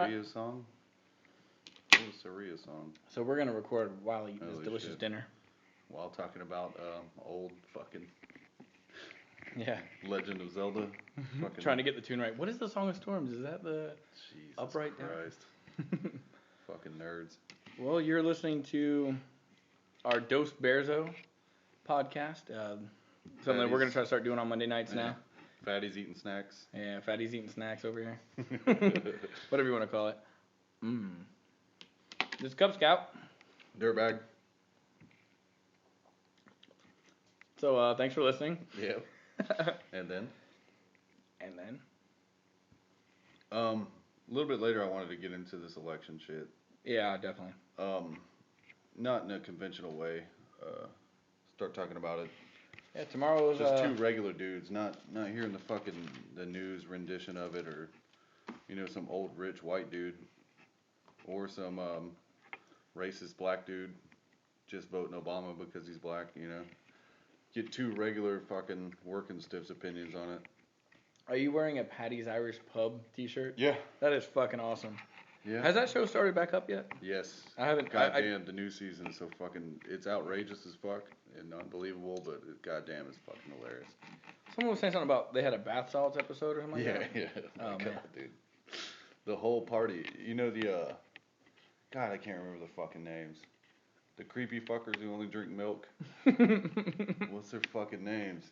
Saria song? What was Saria's song? So we're gonna record while eating this delicious dinner. While talking about old fucking Yeah. Legend of Zelda. Fucking trying to get the tune right. What is the Song of Storms? Is that the Jesus upright Christ. down? Fucking nerds. Well, you're listening to our Dose Bearso podcast. Something that we're gonna try to start doing on Monday nights now. Fatty's eating snacks. Yeah, Fatty's eating snacks over here. Whatever you want to call it. This is Cub-Scout. DirtBag. So, thanks for listening. Yep. And then? A little bit later, I wanted to get into this election shit. Yeah, definitely. Not in a conventional way. Start talking about it. Yeah, tomorrow's just two regular dudes, not hearing the news rendition of it, or some old rich white dude, or some racist black dude just voting Obama because he's black. Get two regular fucking working stiffs opinions on it. Are you wearing a Paddy's Irish Pub t-shirt? Yeah. That is fucking awesome. Yeah. Has that show started back up yet? Yes. I haven't. Goddamn, the new season is so fucking, it's outrageous as fuck and unbelievable, but goddamn, it's fucking hilarious. Someone was saying something about they had a bath salts episode or something like that? Yeah. Oh, God, dude. The whole party, God, I can't remember the fucking names. The creepy fuckers who only drink milk. What's their fucking names?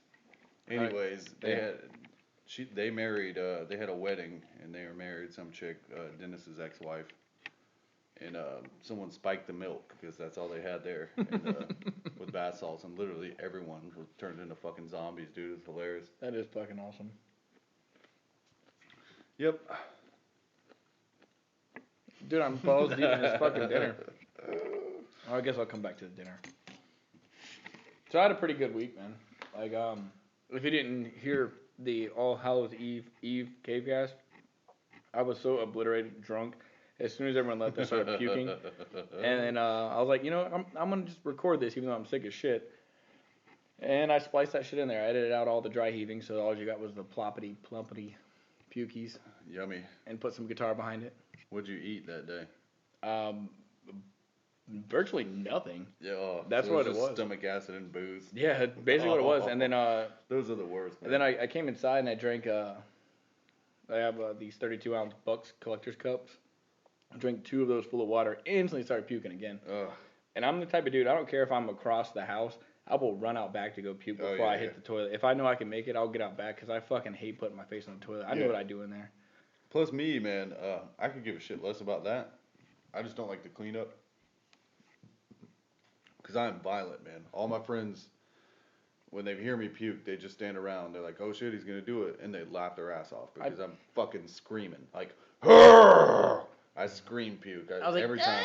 Anyways, they married, they had a wedding, and they were married, some chick, Dennis's ex-wife, and someone spiked the milk, because that's all they had there, and, with bath salts, and literally everyone was turned into fucking zombies, dude. It's hilarious. That is fucking awesome. Yep. Dude, I'm balls deep in this fucking dinner. I guess I'll come back to the dinner. So I had a pretty good week, man. Like, if you didn't hear the All Hallows Eve cave cast, I was so obliterated drunk. As soon as everyone left, I started puking. And then I was like, I'm going to just record this even though I'm sick as shit. And I spliced that shit in there. I edited out all the dry heaving, so all you got was the ploppity, plumpity, pukies. Yummy. And put some guitar behind it. What'd you eat that day? Virtually nothing. Yeah, that's what it was. Stomach acid and booze. Yeah, basically what it was. And then those are the worst, man. And then I came inside and I drank. I have these 32-ounce Bucks collector's cups. I drank 2 of those full of water. Instantly started puking again. Ugh. And I'm the type of dude. I don't care if I'm across the house. I will run out back to go puke before I hit the toilet. If I know I can make it, I'll get out back because I fucking hate putting my face on the toilet. I know what I do in there. Plus me, man. I could give a shit less about that. I just don't like to clean up. Because I'm violent, man. All my friends, when they hear me puke, they just stand around. They're like, oh shit, he's going to do it. And they laugh their ass off because I'm fucking screaming. Like, Hurr! I scream puke. Every time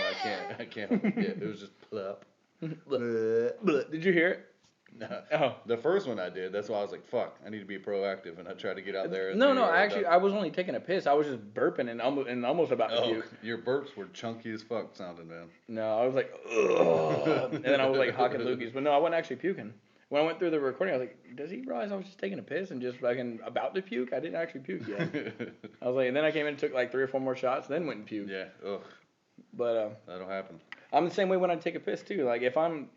I can't. Yeah, it was just plop. Did you hear it? No. Oh. The first one I did. That's why I was like, fuck, I need to be proactive. And I tried to get out there. No, actually, I was only taking a piss. I was just burping and almost about to puke. Your burps were chunky as fuck sounding, man. No, I was like, ugh. And then I was like hocking loogies. But no, I wasn't actually puking. When I went through the recording, I was like, does he realize I was just taking a piss and just fucking about to puke? I didn't actually puke yet. I was like, and then I came in and took like 3 or 4 more shots, then went and puked. Yeah, ugh. But that'll happen. I'm the same way when I take a piss too. Like if I'm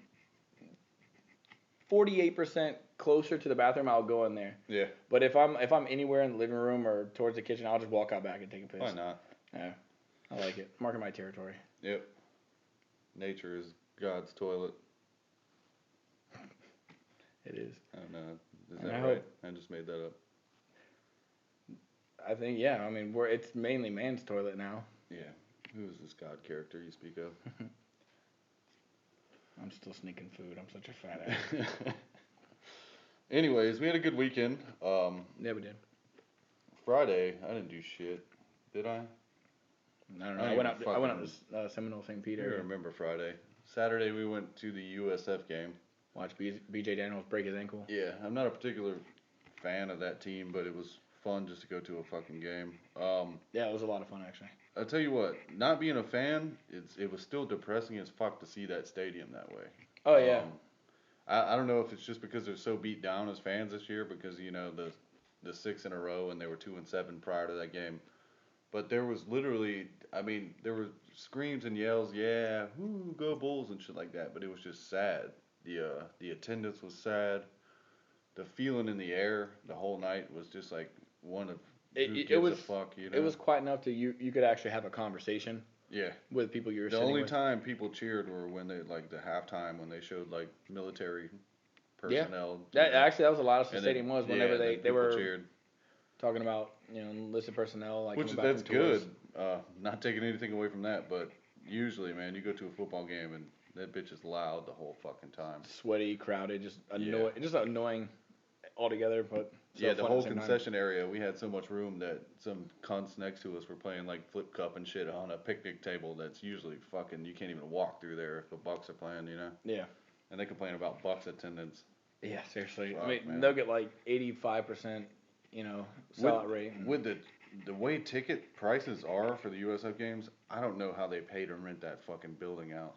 48% closer to the bathroom, I'll go in there. Yeah. But if I'm anywhere in the living room or towards the kitchen, I'll just walk out back and take a piss. Why not? Yeah, I like it. Marking my territory. Yep. Nature is God's toilet. It is. I don't know. Is that right? I just made that up. I think, yeah. I mean, it's mainly man's toilet now. Yeah. Who is this God character you speak of? I'm still sneaking food. I'm such a fat ass. Anyways, we had a good weekend. Yeah, we did. Friday, I didn't do shit. Did I? I don't know. I went out to Seminole St. Peter. I remember Friday. Saturday, we went to the USF game. Watch BJ Daniels break his ankle. Yeah, I'm not a particular fan of that team, but it was fun just to go to a fucking game. Yeah, it was a lot of fun, actually. I'll tell you what, not being a fan, it was still depressing as fuck to see that stadium that way. Oh, yeah. I don't know if it's just because they're so beat down as fans this year because, the 6 in a row and they were 2-7 prior to that game. But there was literally, I mean, there were screams and yells, yeah, whoo, go Bulls and shit like that. But it was just sad. The attendance was sad. The feeling in the air the whole night was just like one of who gives a fuck, you know? It was quite enough to you could actually have a conversation. Yeah. With people you were The sitting only with. time people cheered were when they, like, the halftime, when they showed, like, military personnel. Yeah. Actually, that was a lot of the stadium was whenever they were cheered. Talking about, enlisted personnel. Like, which, that's good. Not taking anything away from that, but usually, man, you go to a football game and that bitch is loud the whole fucking time. Sweaty, crowded, just annoying altogether, but yeah, the whole concession area, we had so much room that some cunts next to us were playing like flip cup and shit on a picnic table that's usually fucking, you can't even walk through there if the Bucks are playing, you know? Yeah. And they complain about Bucks attendance. Yeah, seriously. Fuck, I mean, man. they'll get like 85%, sellout rate. With the way ticket prices are for the USF games, I don't know how they pay to rent that fucking building out.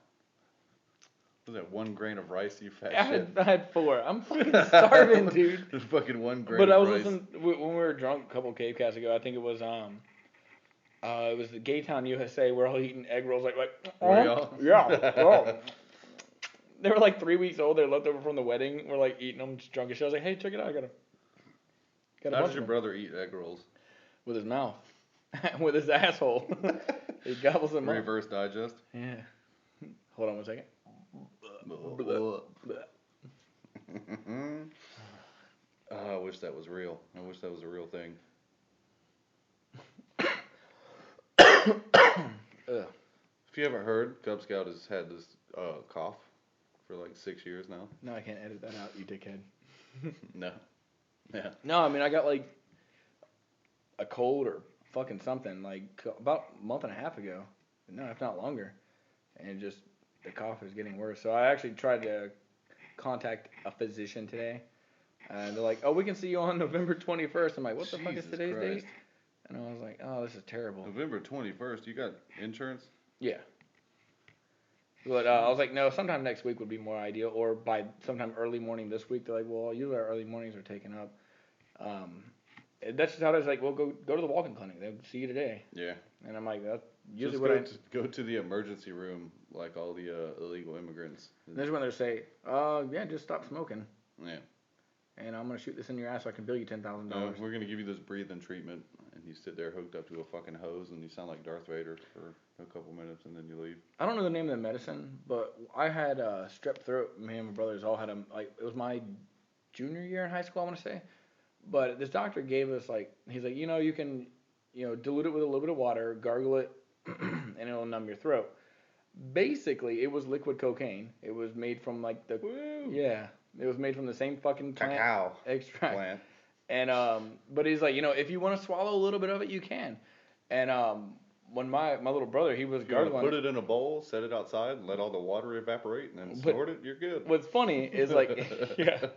Was that 1 grain of rice, you fat shit? I had 4. I'm fucking starving, dude. Just fucking 1 grain but of I was rice. listening, when we were drunk a couple cave casts ago, I think it was the Gaytown USA, we're all eating egg rolls like Were y'all? Yeah. Oh. They were like 3 weeks old, they're left over from the wedding. We're like eating them, just drunk as shit. I was like, hey, check it out, I got a How does your brother eat egg rolls? With his mouth. With his asshole. He gobbles them up. Reverse digest? Yeah. Hold on 1 second. I wish that was real. I wish that was a real thing. If you haven't heard, Cub Scout has had this cough for like 6 years now. No, I can't edit that out, you dickhead. No. Yeah. No, I mean, I got like a cold or fucking something like about a month and a half ago. No, if not longer. And just the cough is getting worse. So I actually tried to contact a physician today. And they're like, oh, we can see you on November 21st. I'm like, what the fuck is today's date? And I was like, oh, this is terrible. November 21st? You got insurance? Yeah. But I was like, no, sometime next week would be more ideal. Or by sometime early morning this week. They're like, well, usually our early mornings are taken up. That's just how it is. Like, well, go to the walk-in clinic. They'll see you today. Yeah. And I'm like, that's usually go to the emergency room like all the illegal immigrants. That's when they say, yeah, just stop smoking. Yeah. And I'm going to shoot this in your ass so I can bill you $10,000. No, we're going to give you this breathing treatment. And you sit there hooked up to a fucking hose and you sound like Darth Vader for a couple minutes and then you leave. I don't know the name of the medicine, but I had strep throat. Me and my brothers all had them. Like, it was my junior year in high school, I want to say. But this doctor gave us, like, he's like, you can, dilute it with a little bit of water, gargle it, and it'll numb your throat. Basically, it was liquid cocaine. It was made from, like, it was made from the same fucking plant. Cacao extract. Plant. And, but he's like, if you want to swallow a little bit of it, you can. And, when my little brother, he was gargling. Put it in a bowl, set it outside, and let all the water evaporate, and then snort it, you're good. What's funny is, like, yeah.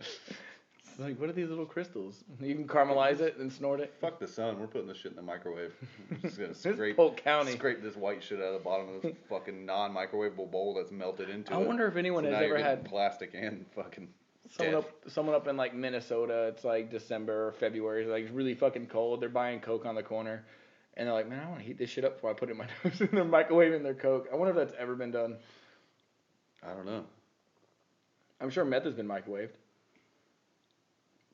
It's like, what are these little crystals? You can caramelize it and snort it. Fuck the sun. We're putting this shit in the microwave. We're just gonna scrape this white shit out of the bottom of this fucking non-microwavable bowl that's melted into it. I wonder if anyone has ever had plastic and fucking someone up in like Minnesota. It's like December or February. It's like really fucking cold. They're buying Coke on the corner, and they're like, "Man, I want to heat this shit up before I put it in my nose." And they're microwaving their Coke. I wonder if that's ever been done. I don't know. I'm sure meth has been microwaved.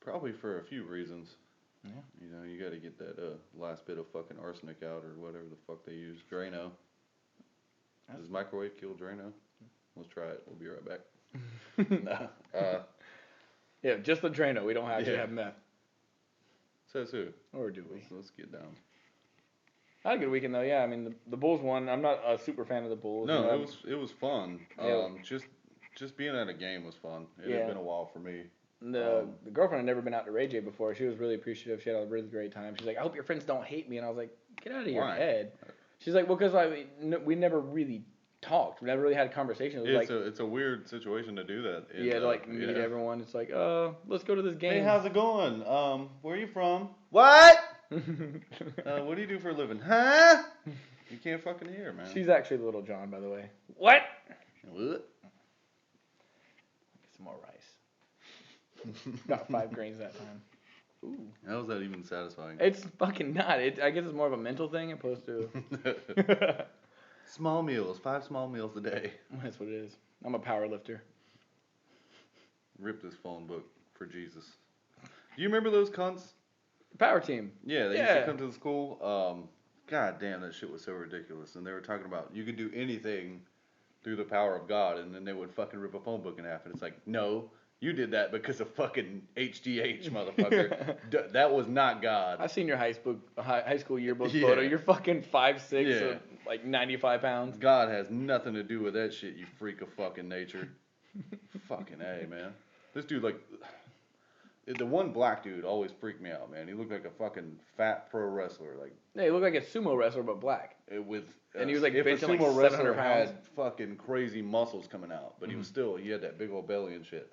Probably for a few reasons. Yeah. You got to get that last bit of fucking arsenic out or whatever the fuck they use. Drano. Does microwave kill Drano? Let's try it. We'll be right back. No. Yeah, just the Drano. We don't actually have meth. Says who? Or do we? Let's get down. I had a good weekend though. Yeah, I mean the Bulls won. I'm not a super fan of the Bulls. No, it was fun. Just being at a game was fun. It had been a while for me. The girlfriend had never been out to Ray J before. She was really appreciative. She had a really great time. She's like, I hope your friends don't hate me. And I was like, get out of your head. She's like, well, because we never really talked. We never really had a conversation. It's a weird situation to do that. To like meet everyone. It's like, let's go to this game. Hey, how's it going? Where are you from? What? What do you do for a living? Huh? You can't fucking hear, man. She's actually Little John, by the way. What? What? Get some more rice. Got 5 grains that time. Ooh. How is that even satisfying? It's fucking not. I guess it's more of a mental thing opposed to. Small meals, 5 small meals a day. That's what it is. I'm a power lifter. Rip this phone book for Jesus. Do you remember those cunts? Power team. Yeah, they used to come to the school. God damn, that shit was so ridiculous. And they were talking about you could do anything through the power of God, and then they would fucking rip a phone book in half. And it's like, no, you did that because of fucking HGH, motherfucker. That was not God. I've seen your high school yearbook photo. You're fucking 5'6", or like 95 pounds. God has nothing to do with that shit, you freak of fucking nature. Fucking A, man. This dude, like, the one black dude always freaked me out, man. He looked like a fucking fat pro wrestler, like. Yeah, he looked like a sumo wrestler, but black. And he was like if benching a sumo like 700 wrestler pounds. had fucking crazy muscles coming out, but he had that big old belly and shit.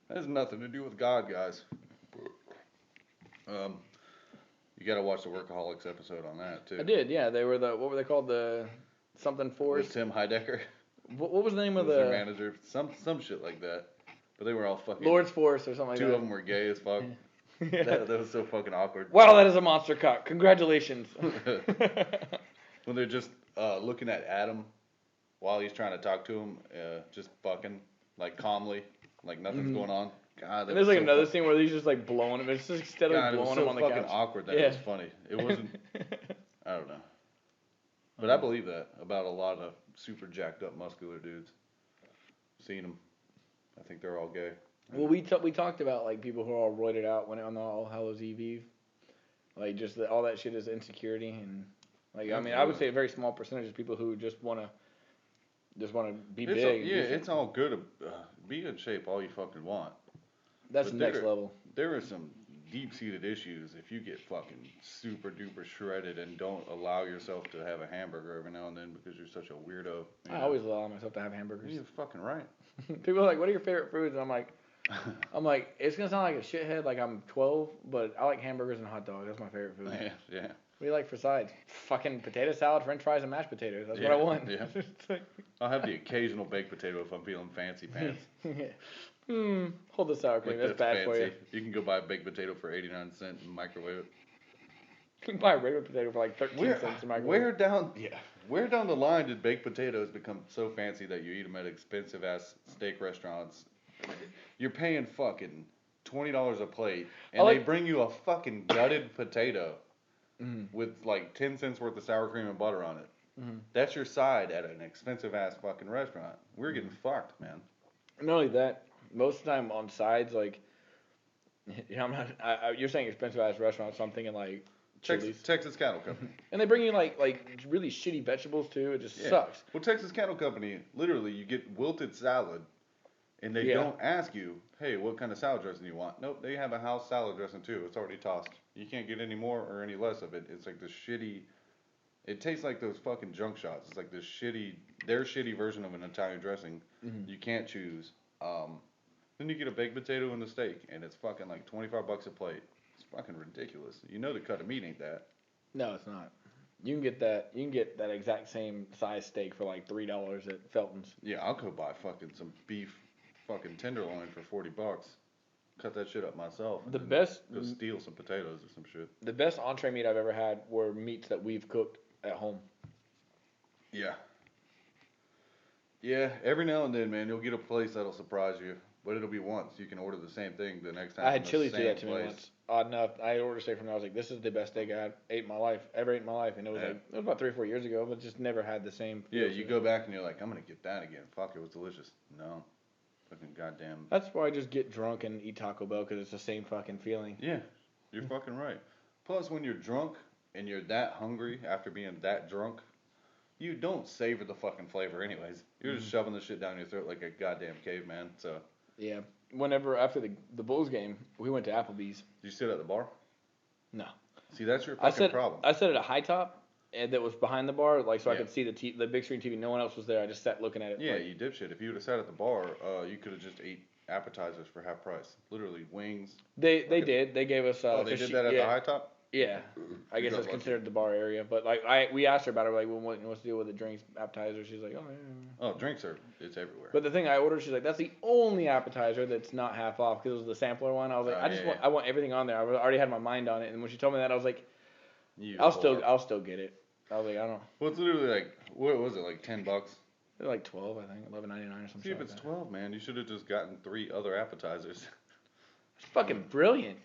That has nothing to do with God, guys. You gotta watch the Workaholics episode on that too. I did, yeah. They were what were they called? The something Force. With Tim Heidecker. What was the name of the their manager? Some shit like that. But they were all fucking. Lord's Force or something like that. 2 of them were gay as fuck. Yeah. That was so fucking awkward. Wow, that is a monster cock. Congratulations. When they're just looking at Adam while he's trying to talk to him, just fucking like calmly, like nothing's going on. God, and there's like another scene where he's just like blowing him. It's just steadily blowing him on the couch. It was so fucking awkward that it was funny. It wasn't. I don't know. But I believe that about a lot of super jacked up muscular dudes. Seen them. I think they're all gay. Well, we talked about like people who are all roided out when on the All Hallows Eve. Like just all that shit is insecurity and like I mean I would say a very small percentage of people who just wanna be big. It's all good. Be in shape all you fucking want. That's the next level. There are some deep-seated issues if you get fucking super duper shredded and don't allow yourself to have a hamburger every now and then because you're such a weirdo. I always allow myself to have hamburgers. You're fucking right. People are like, "What are your favorite foods?" And I'm like, it's gonna sound like a shithead, like I'm 12, but I like hamburgers and hot dogs. That's my favorite food. Yeah. What do you like for sides? Fucking potato salad, French fries, and mashed potatoes. That's what I want. Yeah. I'll have the occasional baked potato if I'm feeling fancy pants. Hold the sour cream. That's bad fancy. for you. You can go buy a baked potato for 89 cents and microwave it. You can buy a regular potato for like 13 cents in microwave. Where down the line did baked potatoes become so fancy that you eat them at expensive ass steak restaurants? You're paying fucking $20 a plate, and they bring you a fucking gutted potato with like 10 cents worth of sour cream and butter on it. That's your side at an expensive ass fucking restaurant. We're getting fucked, man. Not only that, most of the time on sides, like, I'm not. You're saying expensive ass restaurants, so I'm thinking like Texas Cattle Company. And they bring you like really shitty vegetables too. It just sucks. Well, Texas Cattle Company, literally, you get wilted salad, and they don't ask you, hey, what kind of salad dressing you want? Nope, they have a house salad dressing too. It's already tossed. You can't get any more or any less of it. It's like this shitty. It tastes like those fucking junk shots. It's like this their shitty version of an Italian dressing. You can't choose. Then you get a baked potato and a steak, and it's fucking like $25 a plate. It's fucking ridiculous. You know the cut of meat ain't that. No, it's not. You can get that exact same size steak for like $3 at Felton's. Yeah, I'll go buy fucking some beef fucking tenderloin for $40. Cut that shit up myself. Go steal some potatoes or some shit. The best entree meat I've ever had were meats that we've cooked at home. Yeah. Yeah, every now and then, man, you'll get a place that'll surprise you. But it'll be once. You can order the same thing the next time. I had Chili's do that to me once. Odd enough, I ordered steak from there. I was like, "This is the best steak I ever ate in my life," and it was it was about 3 or 4 years ago, but just never had the same. Yeah, you go back and you're like, "I'm gonna get that again." Fuck, it was delicious. No, fucking goddamn. That's why I just get drunk and eat Taco Bell because it's the same fucking feeling. Yeah, you're fucking right. Plus, when you're drunk and you're that hungry after being that drunk, you don't savor the fucking flavor anyways. You're just shoving the shit down your throat like a goddamn caveman. So. Yeah. Whenever after the Bulls game, we went to Applebee's. Did you sit at the bar? No. See, that's your fucking problem. I sat at a high top, and that was behind the bar, like so I could see the big screen TV. No one else was there. I just sat looking at it. Yeah, you dipshit. If you would have sat at the bar, you could have just ate appetizers for half price. Literally wings. They did. They gave us. They did that at the high top. Yeah, I guess it's considered the bar area. But like, we asked her about it. Like, well, what's the deal with the drinks, appetizer? She's like, oh yeah. Oh, drinks it's everywhere. But the thing I ordered, she's like, that's the only appetizer that's not half off because it was the sampler one. I was like, I want everything on there. I already had my mind on it, and when she told me that, I was like, I'll still get it. I was like, I don't. Well, it's literally like, what was it, like $10? They're like 12, I think, 11.99 or something. See, if it's 12, man, you should have just gotten 3 other appetizers. It's fucking brilliant.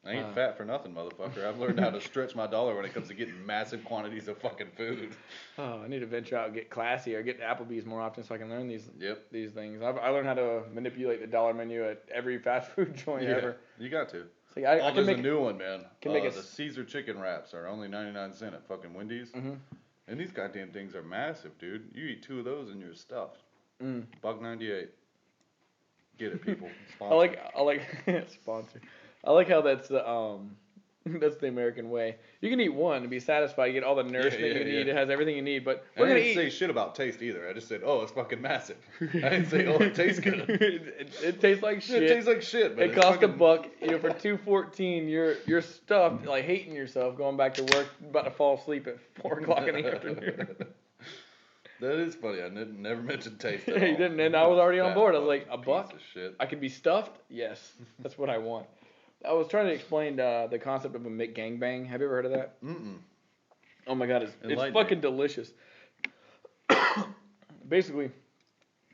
I ain't fat for nothing, motherfucker. I've learned how to stretch my dollar when it comes to getting massive quantities of fucking food. Oh, I need to venture out and get classy or get Applebee's more often so I can learn these things. I learned how to manipulate the dollar menu at every fast food joint ever. You got to. Like I can there's make a new one, man. The Caesar chicken wraps are only 99 cents at fucking Wendy's. Mm-hmm. And these goddamn things are massive, dude. You eat 2 of those and you're stuffed. $1.98. Get it, people. Sponsor. I like sponsor. I like how that's the that's the American way. You can eat one and be satisfied. You get all the nourishment you need. It has everything you need. But I didn't say shit about taste either. I just said, oh, it's fucking massive. I didn't say, oh, it tastes good. it tastes like shit. It tastes like shit. But it costs $1. For $2.14, you're stuffed, like hating yourself, going back to work, about to fall asleep at 4:00 in the afternoon. That is funny. I never mentioned taste. You didn't, and I was already on board. I was like, $1? Shit. I could be stuffed? Yes, that's what I want. I was trying to explain the concept of a McGangbang. Have you ever heard of that? Mm-mm. Oh my god, it's fucking delicious. Basically,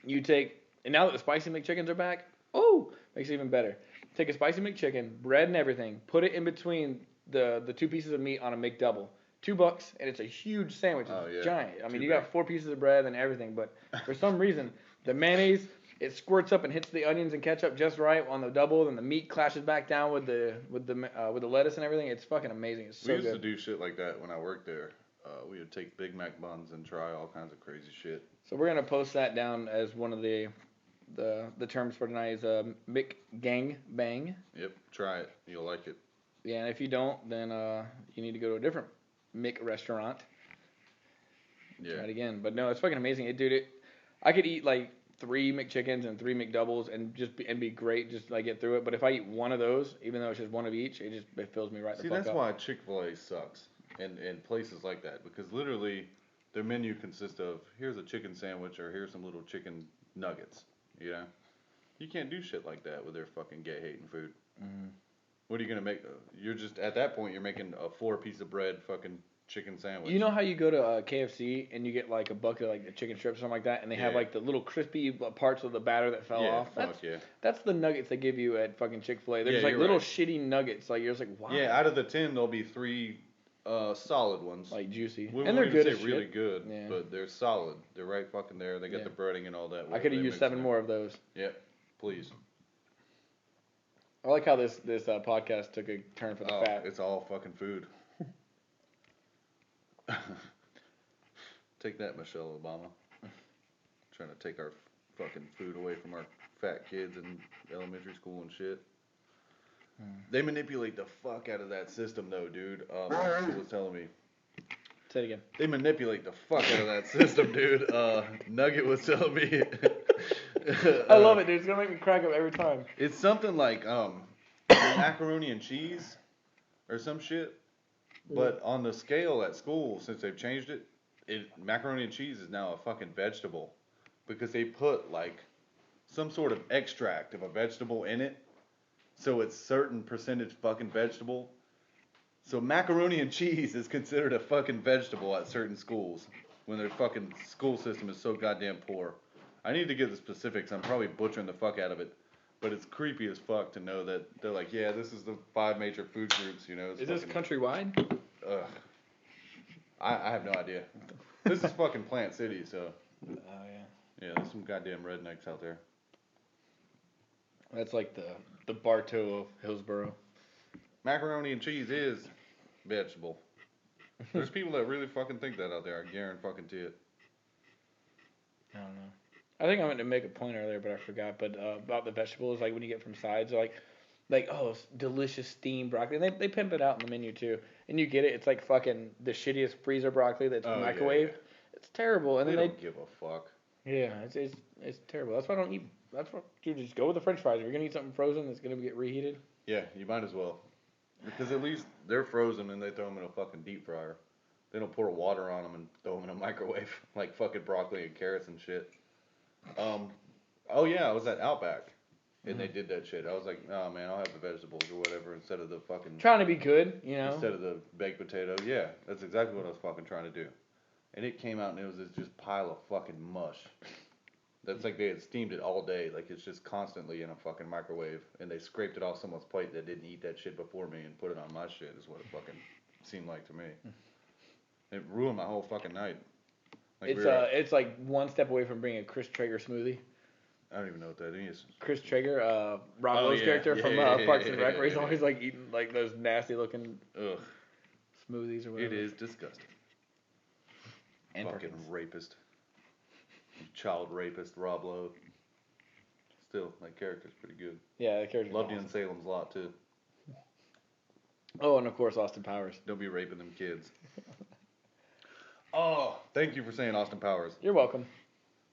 you take, and now that the spicy McChickens are back, makes it even better. Take a spicy McChicken, bread and everything, put it in between the 2 pieces of meat on a McDouble. $2, and it's a huge sandwich. It's giant. I mean, you got 4 pieces of bread and everything, but for some reason, the mayonnaise, it squirts up and hits the onions and ketchup just right on the double, and the meat clashes back down with the lettuce and everything. It's fucking amazing. It's so good. We used to do shit like that when I worked there. We would take Big Mac buns and try all kinds of crazy shit. So we're gonna post that down as one of the terms for tonight is McGangbang. Yep, try it. You'll like it. Yeah, and if you don't, then you need to go to a different Mick restaurant. Yeah. Try it again. But no, it's fucking amazing. I could eat like 3 McChickens and 3 McDoubles and be great, just like get through it. But if I eat one of those, even though it's just one of each, it fills me right the fuck up. See, that's why Chick-fil-A sucks and places like that, because literally their menu consists of here's a chicken sandwich or here's some little chicken nuggets. You know, you can't do shit like that with their fucking gay hating food. Mm-hmm. What are you gonna make? You're just at that point you're making a 4-piece of bread fucking chicken sandwich. You know how you go to KFC and you get like a bucket of like the chicken strips or something like that, and they have like the little crispy parts of the batter that fell off? That's the nuggets they give you at fucking Chick-fil-A. They're just like little shitty nuggets. Like you're just like, wow. Yeah, out of the 10 there'll be 3 solid ones. Like juicy. And they're good as shit. Really good, but they're solid. They're right fucking there. They got the breading and all that. I could have used 7 more of those. Yep, please. I like how this podcast took a turn for the fat. It's all fucking food. Take that, Michelle Obama. Trying to take our fucking food away from our fat kids in elementary school and shit. They manipulate the fuck out of that system, though, dude. She was telling me. Say it again. They manipulate the fuck out of that system, dude. Nugget was telling me. I love it, dude. It's gonna make me crack up every time. It's something like macaroni and cheese or some shit. But on the scale at school, since they've changed it, macaroni and cheese is now a fucking vegetable because they put like some sort of extract of a vegetable in it. So it's certain percentage fucking vegetable. So macaroni and cheese is considered a fucking vegetable at certain schools when their fucking school system is so goddamn poor. I need to get the specifics. I'm probably butchering the fuck out of it. But it's creepy as fuck to know that they're like, yeah, this is the 5 major food groups, you know. Is this countrywide? Ugh. I have no idea. This is fucking Plant City, so. Oh, yeah. Yeah, there's some goddamn rednecks out there. That's like the Bartow of Hillsboro. Macaroni and cheese is vegetable. There's people that really fucking think that out there. I guarantee it. I don't know. I think I meant to make a point earlier, but I forgot. But about the vegetables, like when you get from sides, like oh, delicious steamed broccoli. And they pimp it out in the menu too. And you get it. It's like fucking the shittiest freezer broccoli that's microwave. Yeah. It's terrible. And they then don't give a fuck. Yeah, it's terrible. That's why I don't eat. That's what, dude. Just go with the French fries. If you're gonna eat something frozen that's gonna get reheated. Yeah, you might as well. Because at least they're frozen and they throw them in a fucking deep fryer. They don't pour water on them and throw them in a microwave like fucking broccoli and carrots and shit. Oh yeah, I was at Outback and they did that shit. I was like, oh man, I'll have the vegetables or whatever instead of the fucking. Trying to be good, you know. Instead of the baked potato. Yeah, that's exactly what I was fucking trying to do. And it came out and it was this just pile of fucking mush. That's like they had steamed it all day. Like it's just constantly in a fucking microwave. And they scraped it off someone's plate that didn't eat that shit before me and put it on my shit is what it fucking seemed like to me. It ruined my whole fucking night. Like it's like one step away from being a Chris Traeger smoothie. I don't even know what that is. Chris Traeger, Rob Lowe's character from Parks and Rec, where he's always like eating like those nasty looking smoothies or whatever. It is disgusting. And fucking Perkins. Rapist. Child rapist, Rob Lowe. Still, that character's pretty good. Yeah, the character's Loved awesome. you in Salem's Lot, too. Oh, and of course, Austin Powers. Don't be raping them kids. Oh, thank you for saying Austin Powers. You're welcome.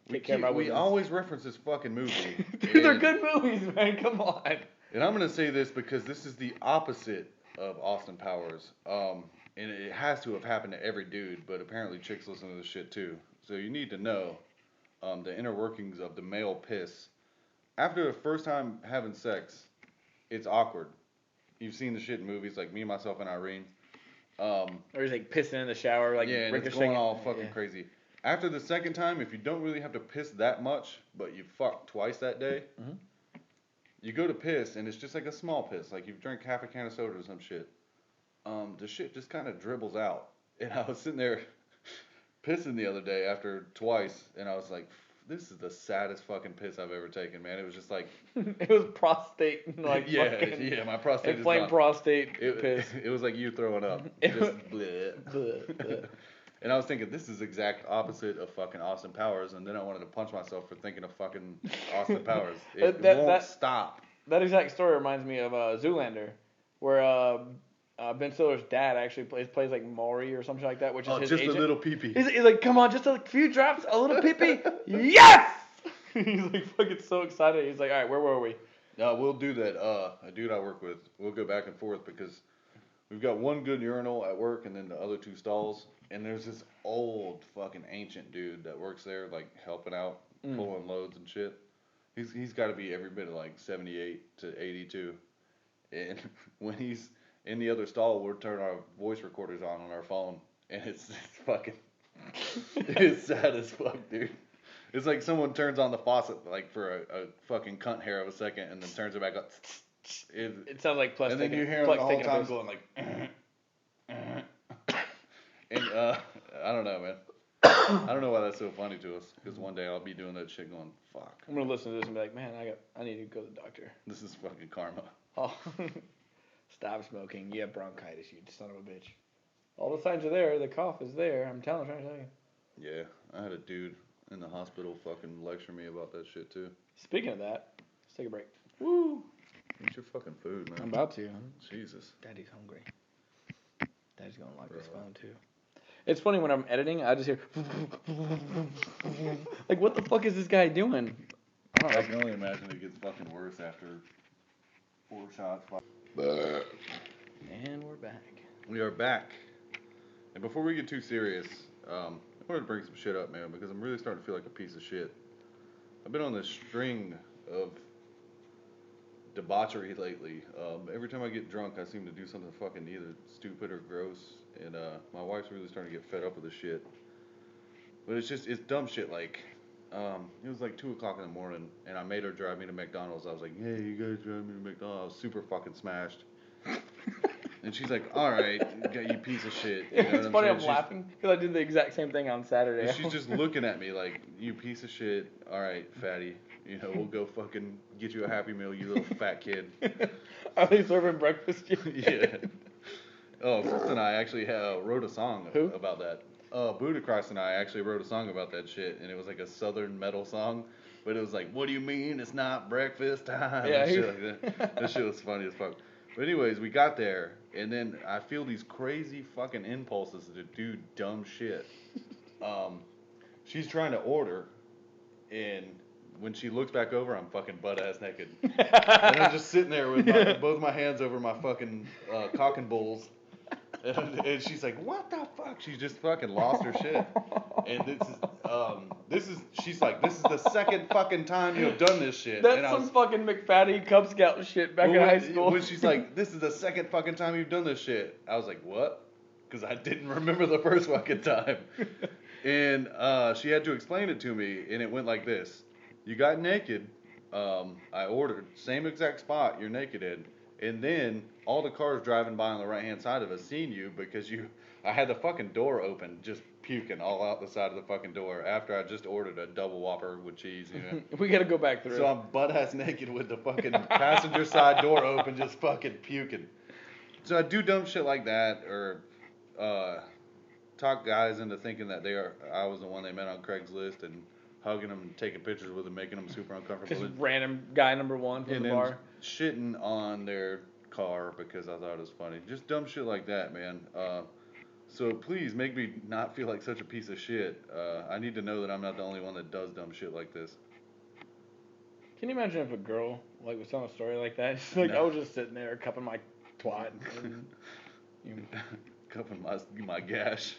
We always reference this fucking movie. Dude, they're good movies, man. Come on. And I'm going to say this because this is the opposite of Austin Powers. And it has to have happened to every dude, but apparently chicks listen to this shit too. So you need to know the inner workings of the male piss. After the first time having sex, it's awkward. You've seen the shit in movies like Me, Myself, and Irene. Or he's like pissing in the shower, like yeah, and it's going all fucking crazy. After the second time, if you don't really have to piss that much, but you fuck twice that day, you go to piss, and it's just like a small piss. Like you've drank half a can of soda or some shit. The shit just kind of dribbles out. And I was sitting there pissing the other day after twice, and I was like, this is the saddest fucking piss I've ever taken, man. It was just like... it was prostate, like yeah, my prostate is inflamed prostate piss. It was like you throwing up. Just bleh. Bleh. And I was thinking, this is exact opposite of fucking Austin Powers, and then I wanted to punch myself for thinking of fucking Austin Powers. It won't stop. That exact story reminds me of Zoolander, where Ben Stiller's dad actually plays like Maury or something like that, which is his just agent. a little pee-pee. He's like, come on, just a few drops, a little pee-pee. Yes! He's like fucking so excited. He's like, all right, where were we? No, we'll do that. A dude I work with, we'll go back and forth because we've got one good urinal at work and then the other two stalls. And there's this old fucking ancient dude that works there, like helping out, pulling loads and shit. He's got to be every bit of like 78 to 82. And when he's in the other stall, we'll turn our voice recorders on our phone, and it's fucking, it's sad as fuck, dude. It's like someone turns on the faucet like for a fucking cunt hair of a second, and then turns it back up. It sounds like Plex. And then you hear him the whole time going like, and I don't know, man. I don't know why that's so funny to us, because one day I'll be doing that shit going, fuck. I'm gonna listen to this and be like, man, I need to go to the doctor. This is fucking karma. Oh. Stop smoking. You have bronchitis, you son of a bitch. All the signs are there. The cough is there. I'm trying to tell you. Yeah, I had a dude in the hospital fucking lecture me about that shit too. Speaking of that, let's take a break. Woo! Eat your fucking food, man. I'm about to. Jesus. Daddy's hungry. Daddy's gonna like this phone too. It's funny when I'm editing, I just hear like, what the fuck is this guy doing? I can only imagine it gets fucking worse after 4 shots. And we're back. We are back. And before we get too serious, I wanted to bring some shit up, man, because I'm really starting to feel like a piece of shit. I've been on this string of debauchery lately. Every time I get drunk, I seem to do something fucking either stupid or gross. And my wife's really starting to get fed up with this shit. But it's dumb shit. Like, it was like 2 o'clock in the morning, and I made her drive me to McDonald's. I was like, hey, you guys drive me to McDonald's. I was super fucking smashed. And she's like, all right, you piece of shit. You know it's funny, I'm laughing because I did the exact same thing on Saturday. And she's just looking at me like, you piece of shit. All right, fatty. You know, we'll go fucking get you a Happy Meal, you little fat kid. Are they serving breakfast? Yeah. Oh, Chris and I actually wrote a song about that. Buddha Christ and I actually wrote a song about that shit, and it was like a southern metal song, but it was like, what do you mean it's not breakfast time? Yeah, and shit like that. That shit was funny as fuck. But anyways, we got there, and then I feel these crazy fucking impulses to do dumb shit. She's trying to order, and when she looks back over, I'm fucking butt-ass naked. And I'm just sitting there with both my hands over my fucking cock and bulls. And she's like, what the fuck? She's just fucking lost her shit. And she's like, this is the second fucking time you have done this shit. That's some fucking McFatty Cub-Scout shit back in high school. When she's like, this is the second fucking time you've done this shit. I was like, what? Because I didn't remember the first fucking time. And she had to explain it to me, and it went like this. You got naked. I ordered, same exact spot you're naked in. And then all the cars driving by on the right-hand side of us seen you because I had the fucking door open, just puking all out the side of the fucking door after I just ordered a double Whopper with cheese, you know. We gotta go back through. So I'm butt-ass naked with the fucking passenger side door open, just fucking puking. So I do dumb shit like that, or talk guys into thinking that I was the one they met on Craigslist and hugging them and taking pictures with them, making them super uncomfortable. Just random guy number one from the bar. Shitting on their car because I thought it was funny. Just dumb shit like that, man. So please make me not feel like such a piece of shit. I need to know that I'm not the only one that does dumb shit like this. Can you imagine if a girl was telling a story like that? She's like, no. I was just sitting there cupping my twat. Cupping my gash.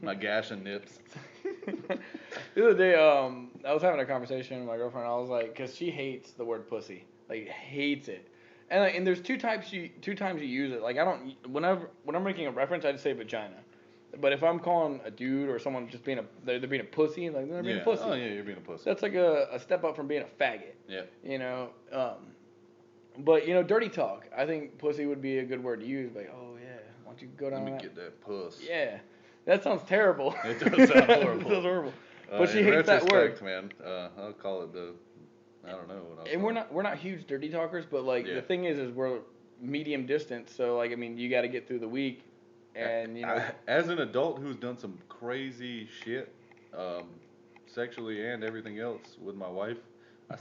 My gash and nips. The other day, I was having a conversation with my girlfriend. I was like, because she hates the word pussy, hates it. And there's two times you use it. Like I don't, when I'm making a reference, I just say vagina. But if I'm calling a dude or someone just they're being a pussy, they're being a pussy. Oh yeah, you're being a pussy. That's like a step up from being a faggot. Yeah. You know. But dirty talk. I think pussy would be a good word to use. Like, oh yeah, why don't you go down? Let me get that puss. Yeah. That sounds terrible. It does sound horrible. It sounds horrible. But she hates that word. Man, I'll call it I don't know what I'll And we're not huge dirty talkers, but the thing is we're medium distance, so you got to get through the week, and as an adult who's done some crazy shit, sexually and everything else with my wife,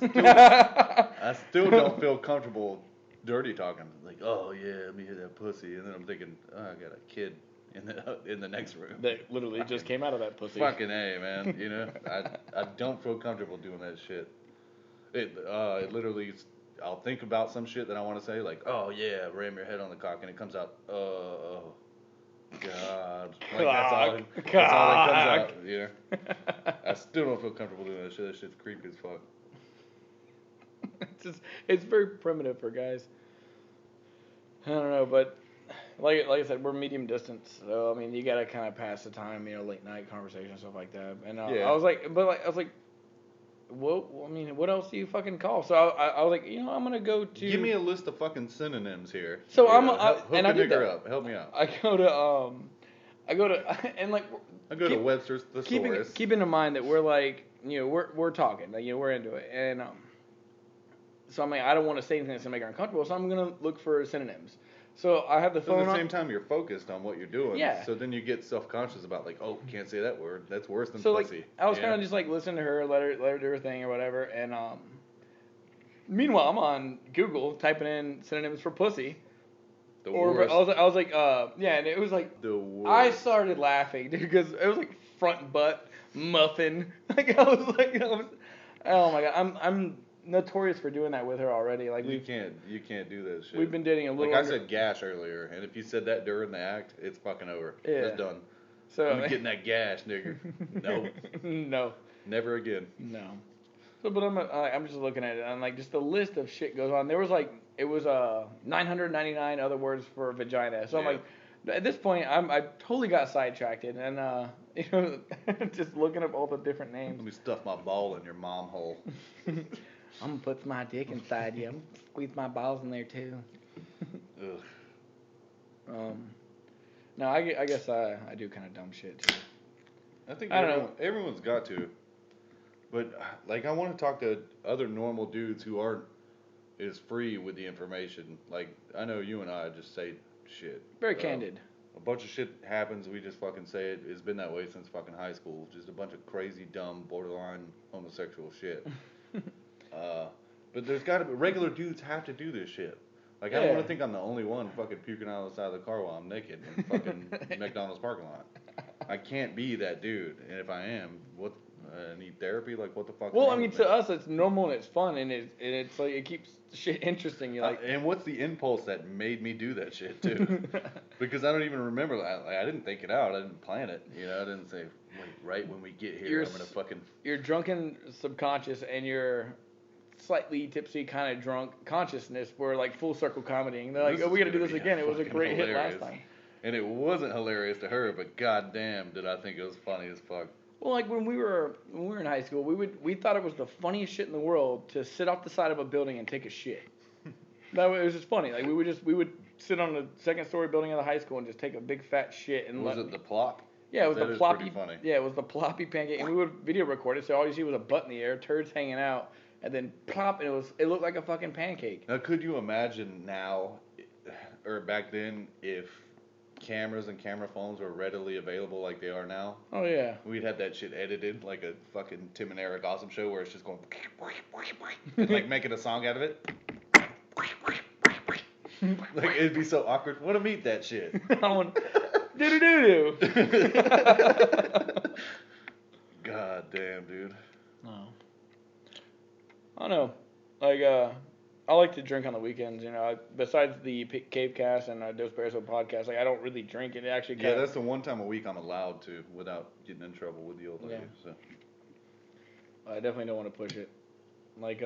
I still don't feel comfortable dirty talking. Like, oh yeah, let me hit that pussy, and then I'm thinking, oh, I got a kid in the next room that literally just came out of that pussy. Fucking A, man. I don't feel comfortable doing that shit. It literally, I'll think about some shit that I want to say, like, oh yeah, ram your head on the cock, and it comes out, oh God. That's all that comes out, I still don't feel comfortable doing that shit. That shit's creepy as fuck. It's very primitive for guys. I don't know, but like I said, we're medium distance, so you gotta kind of pass the time, late night conversation, stuff like that. And I was like, what else do you fucking call? So I was like, I'm gonna go to. Give me a list of fucking synonyms here. So hook a nigger up. Help me out. I go to Webster's thesaurus. Keeping in mind that we're we're talking, we're into it, and so I don't want to say anything that's gonna make her uncomfortable, so I'm gonna look for synonyms. So I have the phone. At the same time, you're focused on what you're doing. Yeah. So then you get self-conscious about can't say that word. That's worse than so pussy. I was kind of just listening to her, let her do her thing or whatever. And meanwhile, I'm on Google typing in synonyms for pussy. The worst. I was like, and it was like the worst. I started laughing because it was like front butt muffin. Oh my God, I'm notorious for doing that with her already. You can't do that shit. We've been dating a little. I said gash earlier, and if you said that during the act, it's fucking over. Yeah. It's done. So I'm getting that gash, nigga. No. No. Never again. No. So, but I'm just looking at it, and just the list of shit goes on. There was 999 other words for vagina. So I'm at this point, I totally got sidetracked, and just looking up all the different names. Let me stuff my ball in your mom hole. I'm gonna put my dick inside you. I'm gonna squeeze my balls in there too. Ugh. No, I guess I do kind of dumb shit too. I think everyone's got to. But I want to talk to other normal dudes who aren't as free with the information. I know you and I just say shit. Very candid. A bunch of shit happens. We just fucking say it. It's been that way since fucking high school. Just a bunch of crazy, dumb, borderline homosexual shit. But there's got to be regular dudes have to do this shit. I don't want to think I'm the only one fucking puking out of the side of the car while I'm naked in fucking McDonald's parking lot. I can't be that dude. And if I am, need therapy? Like, what the fuck? Well, I mean, to us, it's normal and it's fun, and it's like it keeps shit interesting. You're like, and what's the impulse that made me do that shit too? Because I don't even remember. I didn't think it out. I didn't plan it. You know, I didn't say, wait, right when we get here, I'm gonna fucking. Your drunken subconscious and your slightly tipsy, kind of drunk consciousness were like full circle comedy. They're like, oh, we gotta do this again. It was a great hit last time. And it wasn't hilarious to her, but goddamn, did I think it was funny as fuck. Well, like when we were in high school, we thought it was the funniest shit in the world to sit off the side of a building and take a shit. It was just funny. Like we would sit on the second story building of the high school and just take a big fat shit. And was it the plop? Yeah, it was the ploppy. Yeah, it was the ploppy pancake, and we would video record it, so all you see was a butt in the air, turds hanging out, and then plop, and it looked like a fucking pancake. Now, could you imagine now, or back then, if cameras and camera phones were readily available like they are now? Oh yeah. We'd have that shit edited like a fucking Tim and Eric Awesome Show where it's just going and like making a song out of it. Like it'd be so awkward. Want to meet that shit? I want do. God damn, dude. No. I don't know. Like I like to drink on the weekends, you know. Besides the Cave Cast and Dos Bearso podcast, like I don't really drink. It actually yeah, that's the one time a week I'm allowed to without getting in trouble with the old lady. Yeah. So I definitely don't want to push it. Like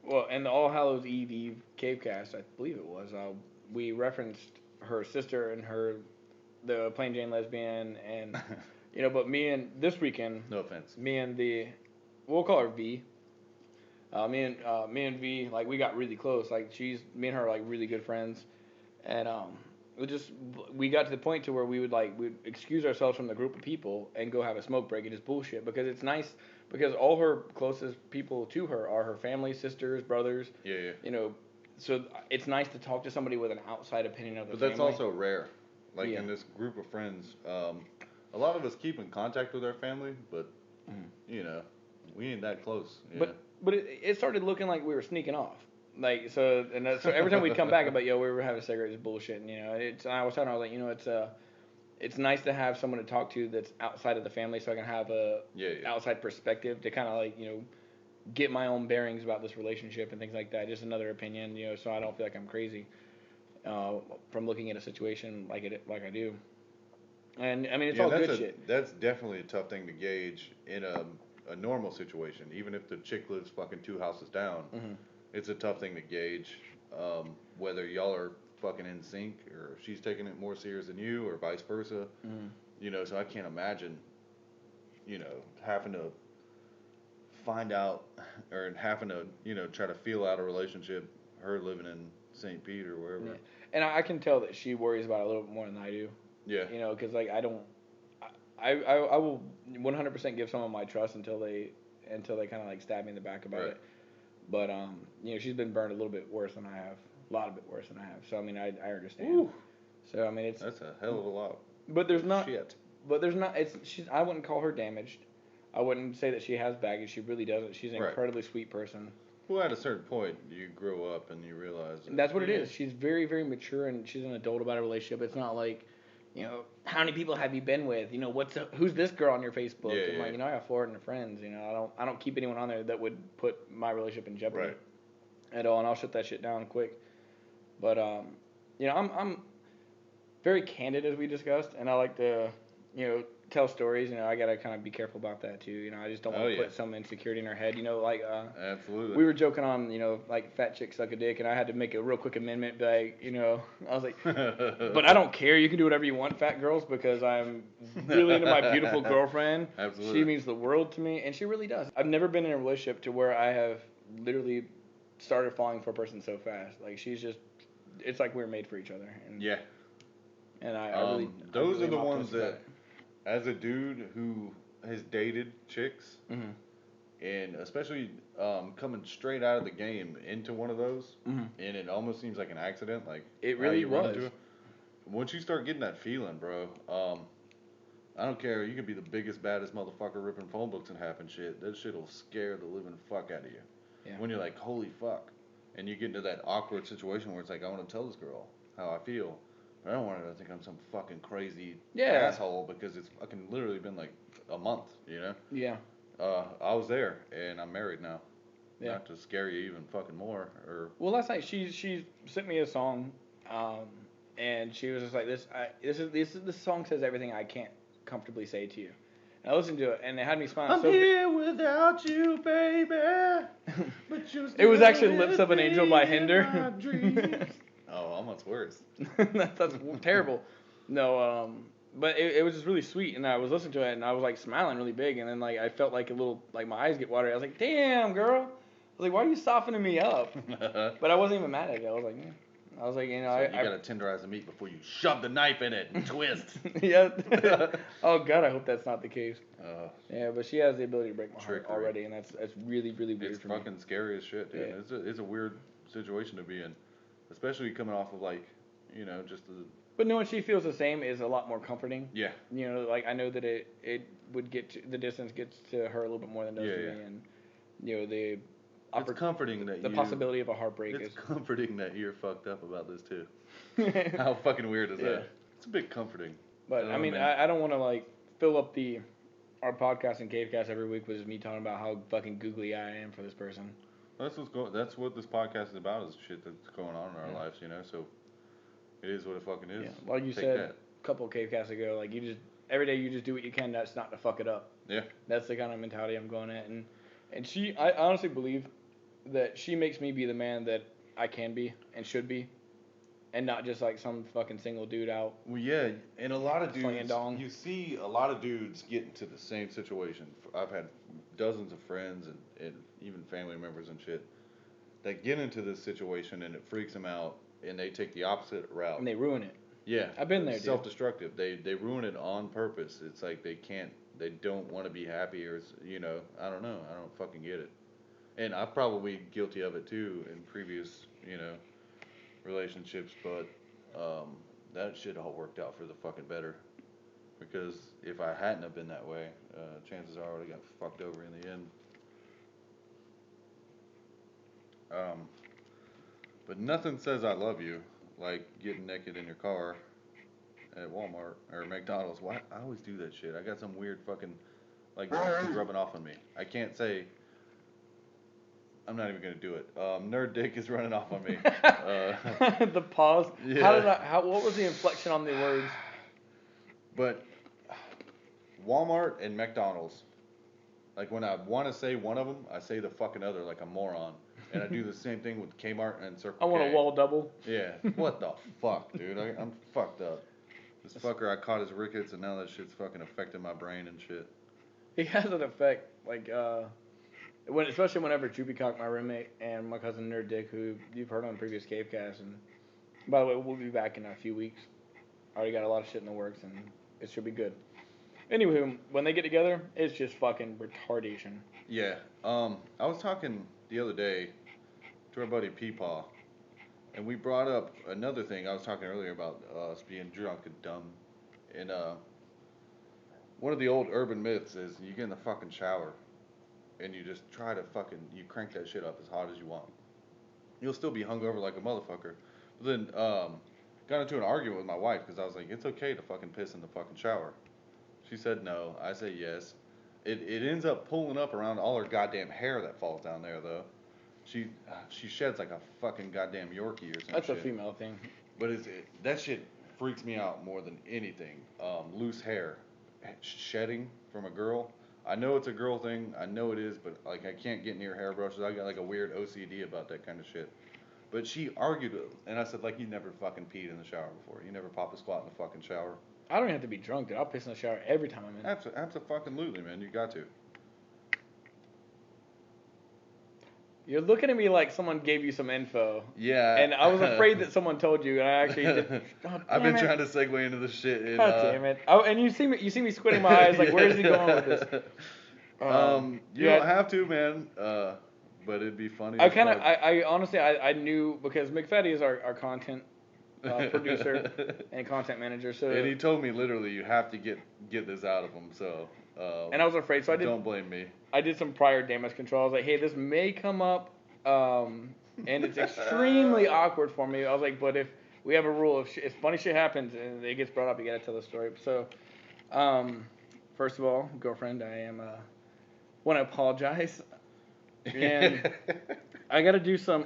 well, and the All Hallows Eve Cave Cast, I believe it was. We referenced her sister and the plain Jane lesbian, and you know. But me and this weekend, no offense, we'll call her V. Me and V, like we got really close. Like me and her are like really good friends, and we got to the point to where we'd excuse ourselves from the group of people and go have a smoke break and just bullshit, because it's nice, because all her closest people to her are her family, sisters, brothers. Yeah. You know, so it's nice to talk to somebody with an outside opinion of the family. But that's also family. rare. Like in this group of friends, a lot of us keep in contact with our family, but you know, we ain't that close. But it started looking like we were sneaking off. Like so every time we'd come back, about we were having a cigarette, just bullshit. And, you know, I was telling her, I was like, you know, it's nice to have someone to talk to that's outside of the family, so I can have a outside perspective to kind of like, you know, get my own bearings about this relationship and things like that. Just another opinion, you know, so I don't feel like I'm crazy from looking at a situation like I do. And I mean, it's all good shit. That's definitely a tough thing to gauge in a normal situation. Even if the chick lives fucking 2 houses down, it's a tough thing to gauge whether y'all are fucking in sync, or she's taking it more serious than you, or vice versa. You know, so I can't imagine, you know, having to find out, or having to, you know, try to feel out a relationship, her living in St. Pete or wherever. Yeah. And I can tell that she worries about it a little bit more than I do. Yeah. You know, because like I will 100% give someone my trust until they kind of like stab me in the back about it. But you know, she's been burned a little bit worse than I have, a lot of it worse than I have. So I mean, I understand. Ooh. So I mean, that's a hell of a lot. But there's not. Shit. But there's not. I wouldn't call her damaged. I wouldn't say that she has baggage. She really doesn't. She's an incredibly sweet person. Well, at a certain point, you grow up and you realize that. That's what it is. She's very, very mature, and she's an adult about a relationship. It's not like, you know, how many people have you been with? You know, who's this girl on your Facebook? Yeah, I'm like, you know, I got 400 friends. You know, I don't keep anyone on there that would put my relationship in jeopardy at all, and I'll shut that shit down quick. But you know, I'm very candid, as we discussed, and I like to, you know, tell stories. You know, I gotta kind of be careful about that too. You know, I just don't want to put some insecurity in her head. You know, like absolutely. We were joking on, you know, like fat chicks suck a dick, and I had to make a real quick amendment. Like, you know, I was like, but I don't care. You can do whatever you want, fat girls, because I'm really into my beautiful girlfriend. Absolutely. She means the world to me, and she really does. I've never been in a relationship to where I have literally started falling for a person so fast. Like, she's just, it's like we were made for each other. And, yeah. And I really, those are the ones that, as a dude who has dated chicks, and especially coming straight out of the game into one of those, and it almost seems like an accident, like it really was. Once you start getting that feeling, bro, I don't care. You could be the biggest, baddest motherfucker ripping phone books and half and shit. That shit will scare the living fuck out of you. Yeah. When you're like, holy fuck, and you get into that awkward situation where it's like, I want to tell this girl how I feel, I don't want her to think I'm some fucking crazy Yeah. asshole because it's fucking literally been like a month, you know? Yeah. I was there, and I'm married now. Yeah. Not to scare you even fucking more, or... Well, last night she sent me a song, and she was just like, this song says everything I can't comfortably say to you. And I listened to it, and it had me smiling. I'm here without you, baby. But you It was actually Lips of an Angel by Hinder. Oh, almost worse. That's terrible. No, but it was just really sweet, and I was listening to it, and I was like smiling really big, and then like I felt like a little, like my eyes get watery. I was like, damn, girl. I was like, why are you softening me up? But I wasn't even mad at it. I was like, yeah. I was like, you know, so you gotta tenderize the meat before you shove the knife in it and twist. Yeah. Oh God, I hope that's not the case. Yeah, but she has the ability to break my heart already, and that's really really weird it's for me. It's fucking scary as shit, dude. Yeah. It's a weird situation to be in, especially coming off of like, you know, just the. But knowing she feels the same is a lot more comforting. Yeah. You know, like I know that it would get to, the distance gets to her a little bit more than it does to me, and you know it's comforting that the possibility of a heartbreak is comforting that you're fucked up about this too. How fucking weird is that? It's a bit comforting. But I mean, I don't want to like fill up our podcast and Cavecast every week with just me talking about how fucking googly I am for this person. That's what this podcast is about, is shit that's going on in our lives, you know. So it is what it fucking is. Yeah. Like you said a couple of Cavecasts ago, like you just every day you just do what you can that's not to fuck it up. Yeah. That's the kind of mentality I'm going at, and I honestly believe that she makes me be the man that I can be and should be, and not just like some fucking single dude out. Well, yeah, and a lot of dudes, you see a lot of dudes get into the same situation. I've had dozens of friends and even family members and shit that get into this situation, and it freaks them out, and they take the opposite route. And they ruin it. Yeah. I've been there, dude. Self-destructive. They ruin it on purpose. It's like they don't want to be happy, or, you know, I don't know. I don't fucking get it. And I'm probably guilty of it too in previous, you know, relationships, but that shit all worked out for the fucking better. Because if I hadn't have been that way, chances are I would have got fucked over in the end. But nothing says I love you like getting naked in your car at Walmart or McDonald's. Why? I always do that shit. I got some weird fucking, like, rubbing off on me. I can't say. I'm not even gonna do it. Nerd dick is running off on me. The pause. Yeah. What was the inflection on the words? But Walmart and McDonald's, like when I want to say one of them, I say the fucking other like a moron. And I do the same thing with Kmart and Circle K. I want a wall double. Yeah. What the fuck, dude? I'm fucked up. This fucker, I caught his rickets, and now that shit's fucking affecting my brain and shit. It has an effect, like, especially whenever Droopycock, my roommate, and my cousin Nerd Dick, who you've heard on previous Cavecast, and by the way, we'll be back in a few weeks. I already got a lot of shit in the works, and it should be good. Anyway, when they get together, it's just fucking retardation. Yeah. I was talking the other day to our buddy Peepaw, and we brought up another thing. I was talking earlier about us being drunk and dumb, and one of the old urban myths is you get in the fucking shower and you just try to you crank that shit up as hot as you want. You'll still be hungover like a motherfucker. But then got into an argument with my wife because I was like, it's okay to fucking piss in the fucking shower. She said no. I say yes. It ends up pulling up around all her goddamn hair that falls down there, though. She sheds like a fucking goddamn Yorkie or something. That's a female thing. But that shit freaks me out more than anything. Loose hair. Shedding from a girl. I know it's a girl thing. I know it is, but like I can't get near hairbrushes. I got like a weird OCD about that kind of shit. But she argued, and I said, like, you never fucking peed in the shower before. You never popped a squat in the fucking shower. I don't have to be drunk, dude. I'll piss in the shower every time I'm in. Absolutely, man. You got to. You're looking at me like someone gave you some info. Yeah. And I was afraid that someone told you, and I actually did. I've been trying to segue into this shit. And, God damn it. Oh, and you see me squinting my eyes like, where's he going with this? You don't have to, man. But it'd be funny. I honestly, I knew, because McFaddy is our content producer and content manager. So. And he told me literally, you have to get this out of him. So. And I was afraid, so I did. Don't blame me. I did some prior damage control. I was like, hey, this may come up, and it's extremely awkward for me. I was like, but if we have a rule. If funny shit happens and it gets brought up, you gotta tell the story. So, first of all, girlfriend, I want to apologize, and I gotta do some.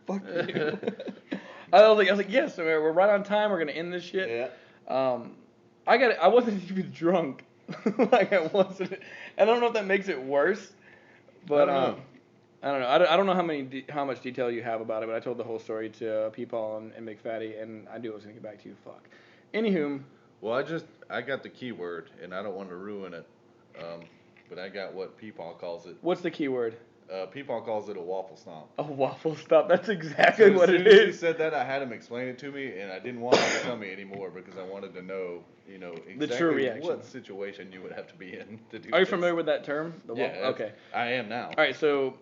Fuck you. I was like, yes, we're right on time. We're gonna end this shit. Yeah. I wasn't even drunk. Like I wasn't. I don't know if that makes it worse, but I don't know. I don't know how much detail you have about it, but I told the whole story to Peepaw and McFatty, and I knew I was gonna get back to you. Fuck. Anywho. Well, I got the keyword, and I don't want to ruin it, but I got what Peepaw calls it. What's the keyword? Peepaw calls it a waffle stomp. A waffle stomp. That's exactly what it is. As soon as he said that, I had him explain it to me, and I didn't want him to tell me anymore because I wanted to know, exactly the true reaction. What situation you would have to be in to do. Are you familiar with that term? Yeah. Okay. I am now. All right. So,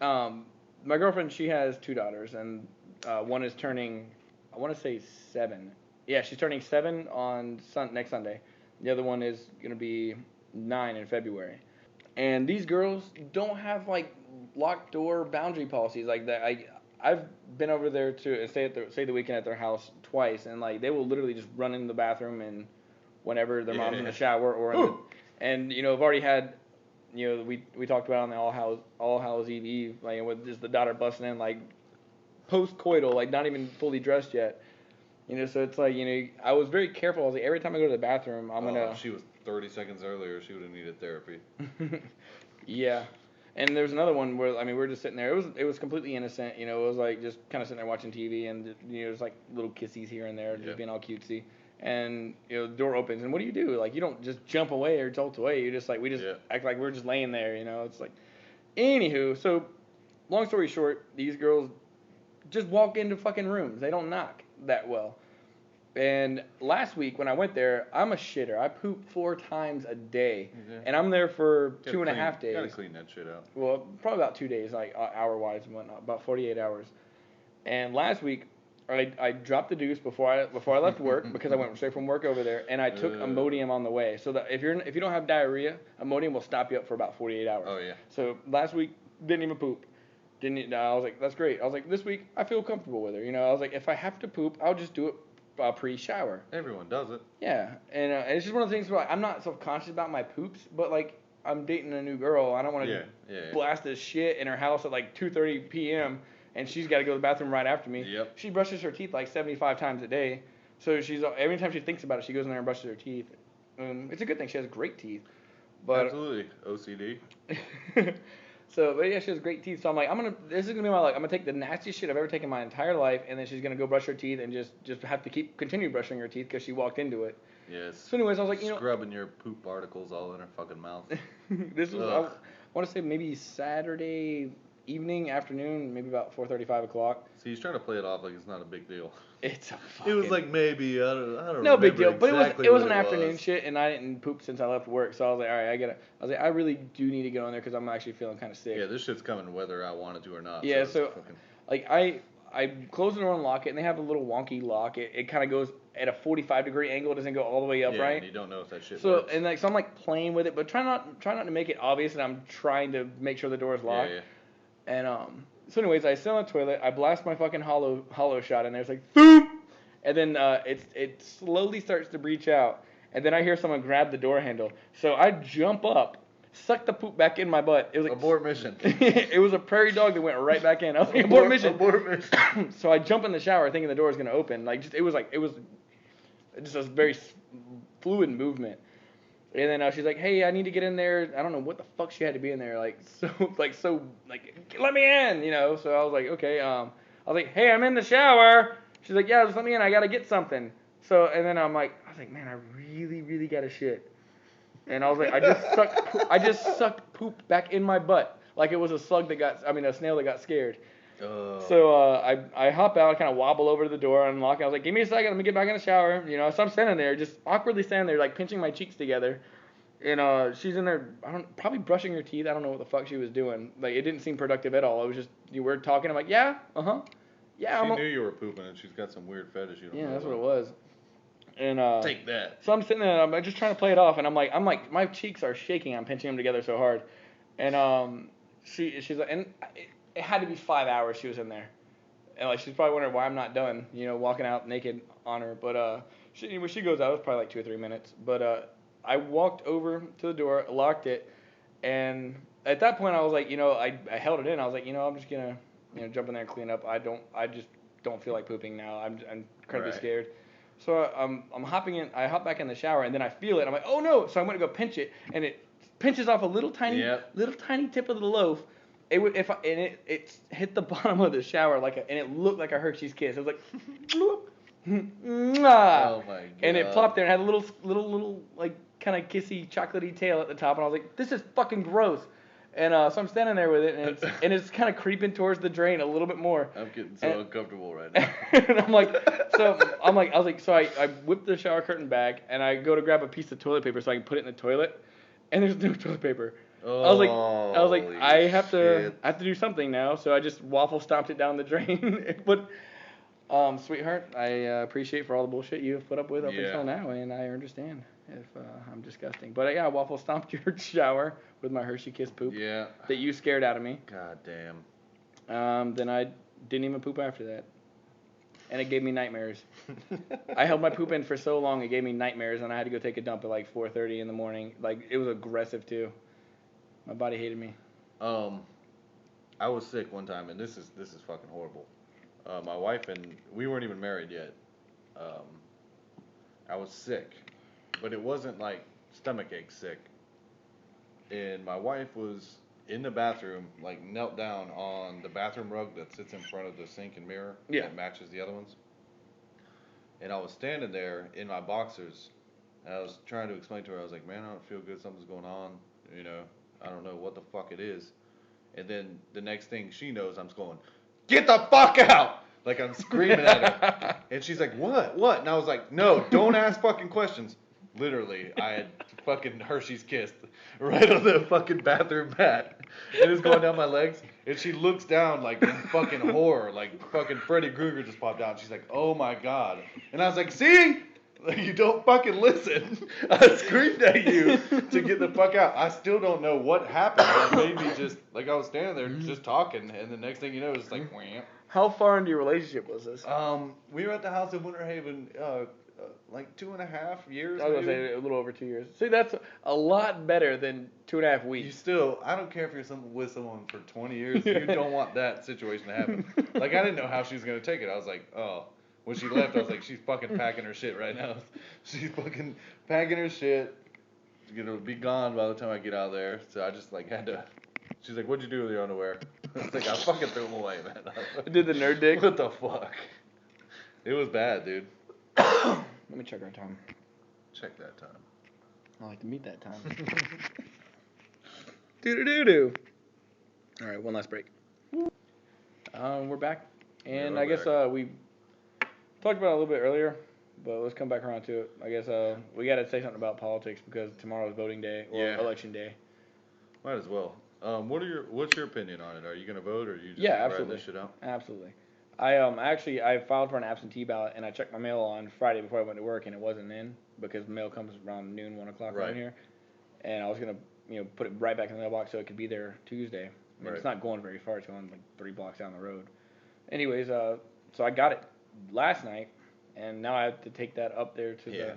my girlfriend, she has 2 daughters, and one is turning, I want to say 7. Yeah, she's turning 7 on next Sunday. The other one is gonna be 9 in February. And these girls don't have like locked door boundary policies like that. I've been over there to stay the weekend at their house twice, and like they will literally just run in the bathroom and whenever their mom's in the shower or and I've already had we talked about on the All Hallows Eve like with just the daughter busting in like post coital, like not even fully dressed yet. So it's like I was very careful. I was like, every time I go to the bathroom, I'm gonna. She was 30 seconds earlier. She would have needed therapy. Yeah. And there's another one where we were just sitting there. It was completely innocent. It was like just kind of sitting there watching TV, and there's like little kissies here and there, just being all cutesy. And the door opens, and what do? Like you don't just jump away or jolt away. You just like act like we're just laying there. It's like, anywho. So, long story short, these girls just walk into fucking rooms. They don't knock that well. And last week when I went there, I'm a shitter. I poop 4 times a day, and I'm there for 2.5 days. You gotta clean that shit out. Well, probably about 2 days, like hour-wise and whatnot, about 48 hours. And last week, I dropped the deuce before I left work because I went straight from work over there, and I took Imodium on the way. So that if you don't have diarrhea, Imodium will stop you up for about 48 hours. Oh yeah. So last week didn't even poop. I was like, that's great. I was like, this week I feel comfortable with her. I was like, if I have to poop, I'll just do it. Pre-shower. Everyone does it. Yeah, and it's just one of the things where I'm not self-conscious about my poops, but like I'm dating a new girl, I don't want to blast this shit in her house at like 2:30 p.m. and she's got to go to the bathroom right after me. Yep. She brushes her teeth like 75 times a day, so every time she thinks about it, she goes in there and brushes her teeth. It's a good thing she has great teeth. But absolutely, OCD. So, but yeah, she has great teeth. So I'm like, this is gonna be my luck. I'm gonna take the nastiest shit I've ever taken in my entire life, and then she's gonna go brush her teeth and just have to continue brushing her teeth because she walked into it. Yes. So anyways, I was like, scrubbing your poop particles all in her fucking mouth. This was I want to say maybe Saturday afternoon, maybe about 4:30, 5 o'clock. See, he's trying to play it off like it's not a big deal. It's a fucking... It was like maybe, I don't no big deal, exactly but it was an afternoon shit, and I didn't poop since I left work, so I was like, all right, I really do need to go in there because I'm actually feeling kind of sick. Yeah, this shit's coming whether I wanted to or not. Yeah, so like I close the door and lock it, and they have a little wonky lock. It kind of goes at a 45-degree angle. It doesn't go all the way up, right? And you don't know if that shit works. And so I'm like playing with it, but try not to make it obvious that I'm trying to make sure the door is locked. Yeah. And so anyways, I sit on the toilet. I blast my fucking hollow shot in there. It's like boop, and then it slowly starts to breach out, and then I hear someone grab the door handle. So I jump up, suck the poop back in my butt. It was like abort mission. It was a prairie dog that went right back in. I was like, abort mission. Abort mission. So I jump in the shower thinking the door was gonna open. It was just a very fluid movement. And then she's like, hey, I need to get in there. I don't know what the fuck she had to be in there. Let me in, So I was like, okay. I was like, hey, I'm in the shower. She's like, yeah, just let me in. I got to get something. So, and then I was like, man, I really, really got to shit. And I was like, I just sucked poop back in my butt. Like it was a snail that got scared. So I hop out, kind of wobble over to the door, unlock it. I was like, give me a second, let me get back in the shower. So I'm standing there, just awkwardly standing there, like pinching my cheeks together. And she's in there, probably brushing her teeth. I don't know what the fuck she was doing. Like it didn't seem productive at all. It was just you were talking. I'm like, yeah, yeah. She knew you were pooping, and she's got some weird fetish. You don't know that's what it was. And take that. So I'm sitting there, I'm just trying to play it off, and I'm like, my cheeks are shaking. I'm pinching them together so hard. And she's like, and it had to be 5 hours she was in there. And like she's probably wondering why I'm not done, walking out naked on her. But when she goes out, it's probably like 2 or 3 minutes. But I walked over to the door, locked it, and at that point I was like, I held it in. I was like, I'm just gonna, jump in there and clean up. I just don't feel like pooping now. I'm incredibly scared. So I'm hopping in. I hop back in the shower, and then I feel it. I'm like, oh no! So I'm gonna go pinch it, and it pinches off a little tiny tip of the loaf. It hit the bottom of the shower and it looked like a Hershey's Kiss. It was like, bloop, oh my god! And it plopped there and had a little like kind of kissy chocolatey tail at the top, and I was like, this is fucking gross. And so I'm standing there with it, and it's kind of creeping towards the drain a little bit more. I'm getting so uncomfortable right now. And I whip the shower curtain back, and I go to grab a piece of toilet paper so I can put it in the toilet, and there's no toilet paper. Oh, I was like, I have to do something now, so I just waffle stomped it down the drain. But, sweetheart, I appreciate for all the bullshit you've put up with up until now, and I understand if I'm disgusting. But I waffle stomped your shower with my Hershey Kiss poop. Yeah. That you scared out of me. God damn. Then I didn't even poop after that. And it gave me nightmares. I held my poop in for so long, it gave me nightmares, and I had to go take a dump at like 4:30 in the morning. Like, it was aggressive too. My body hated me. I was sick one time, and this is fucking horrible. My wife and we weren't even married yet. I was sick, but it wasn't like stomachache sick. And my wife was in the bathroom, like knelt down on the bathroom rug that sits in front of the sink and mirror that matches the other ones. And I was standing there in my boxers, and I was trying to explain to her, I was like, man, I don't feel good, something's going on, I don't know what the fuck it is. And then the next thing she knows, I'm just going, get the fuck out! Like I'm screaming at her. And she's like, what? And I was like, no, don't ask fucking questions. Literally, I had fucking Hershey's Kiss right on the fucking bathroom mat. And it's going down my legs. And she looks down like in fucking horror. Like fucking Freddy Krueger just popped out. She's like, oh my god. And I was like, see? Like, you don't fucking listen. I screamed at you to get the fuck out. I still don't know what happened. That made me just, like I was standing there just talking. And the next thing you know, it's like, wham. How far into your relationship was this? We were at the house in Winter Haven, like 2.5 years. I was going to say a little over 2 years. See, that's a lot better than 2.5 weeks. You still, I don't care if you're with someone for 20 years, you don't want that situation to happen. Like, I didn't know how she was going to take it. I was like, oh. When she left, I was like, she's fucking packing her shit right now. She's fucking packing her shit. She's going to be gone by the time I get out of there. So I just, like, had to. She's like, what'd you do with your underwear? I was like, I fucking threw them away, man. Did the nerd dick? What the fuck? It was bad, dude. Let me check our time. Check that time. I like to meet that time. Doo-doo-doo-doo. All right, one last break. We're back. And I guess we talked about it a little bit earlier, but let's come back around to it. I guess we got to say something about politics because tomorrow's voting day or election day. Might as well. What's your opinion on it? Are you going to vote or are you just absolutely. writing this shit out? Absolutely. I filed for an absentee ballot and I checked my mail on Friday before I went to work and it wasn't in because the mail comes around noon, 1 o'clock around here. And I was going to put it right back in the mailbox so it could be there Tuesday. I mean, it's not going very far. It's going like 3 blocks down the road. Anyways, so I got it last night and now I have to take that up there to you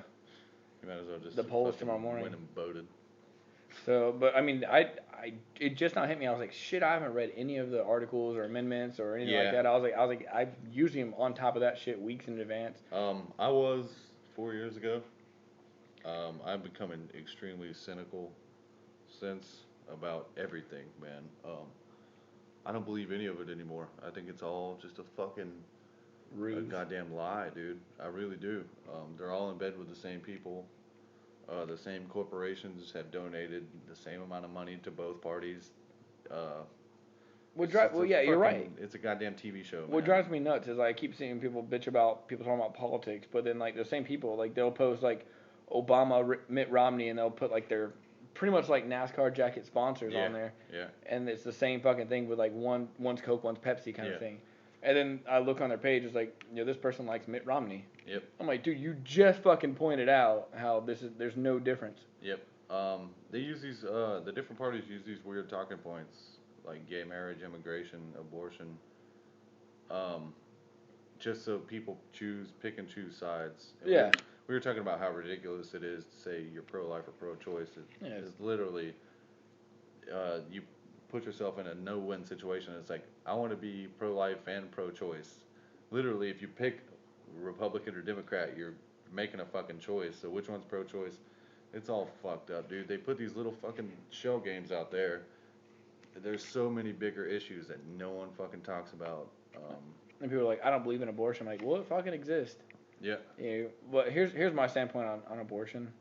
might as well just the polls tomorrow morning. Went and voted. So, but I mean, it just now hit me. I was like, shit, I haven't read any of the articles or amendments or anything like that. I was like, I usually am on top of that shit weeks in advance. I was 4 years ago. I've becoming extremely cynical since about everything, man. I don't believe any of it anymore. I think it's all just a fucking a goddamn lie, dude. I really do. They're all in bed with the same people. The same corporations have donated the same amount of money to both parties. You're right. It's a goddamn TV show. What drives me nuts is I keep seeing people bitch about people talking about politics, but then like the same people, like they'll post like Obama, Mitt Romney, and they'll put like their pretty much like NASCAR jacket sponsors on there. Yeah. And it's the same fucking thing with like one's Coke, one's Pepsi kind of thing. And then I look on their page, it's like, this person likes Mitt Romney. Yep. I'm like, dude, you just fucking pointed out how there's no difference. Yep. They use these, the different parties use these weird talking points, like gay marriage, immigration, abortion. just so people pick and choose sides. And Yeah. We were talking about how ridiculous it is to say you're pro-life or pro-choice. It's literally, you put yourself in a no-win situation. It's like, I want to be pro-life and pro-choice. Literally, if you pick Republican or Democrat, you're making a fucking choice. So which one's pro-choice? It's all fucked up, dude. They put these little fucking shell games out there. There's so many bigger issues that no one fucking talks about. And people are like, I don't believe in abortion. I'm like, well, it fucking exists. Yeah. But here's my standpoint on abortion.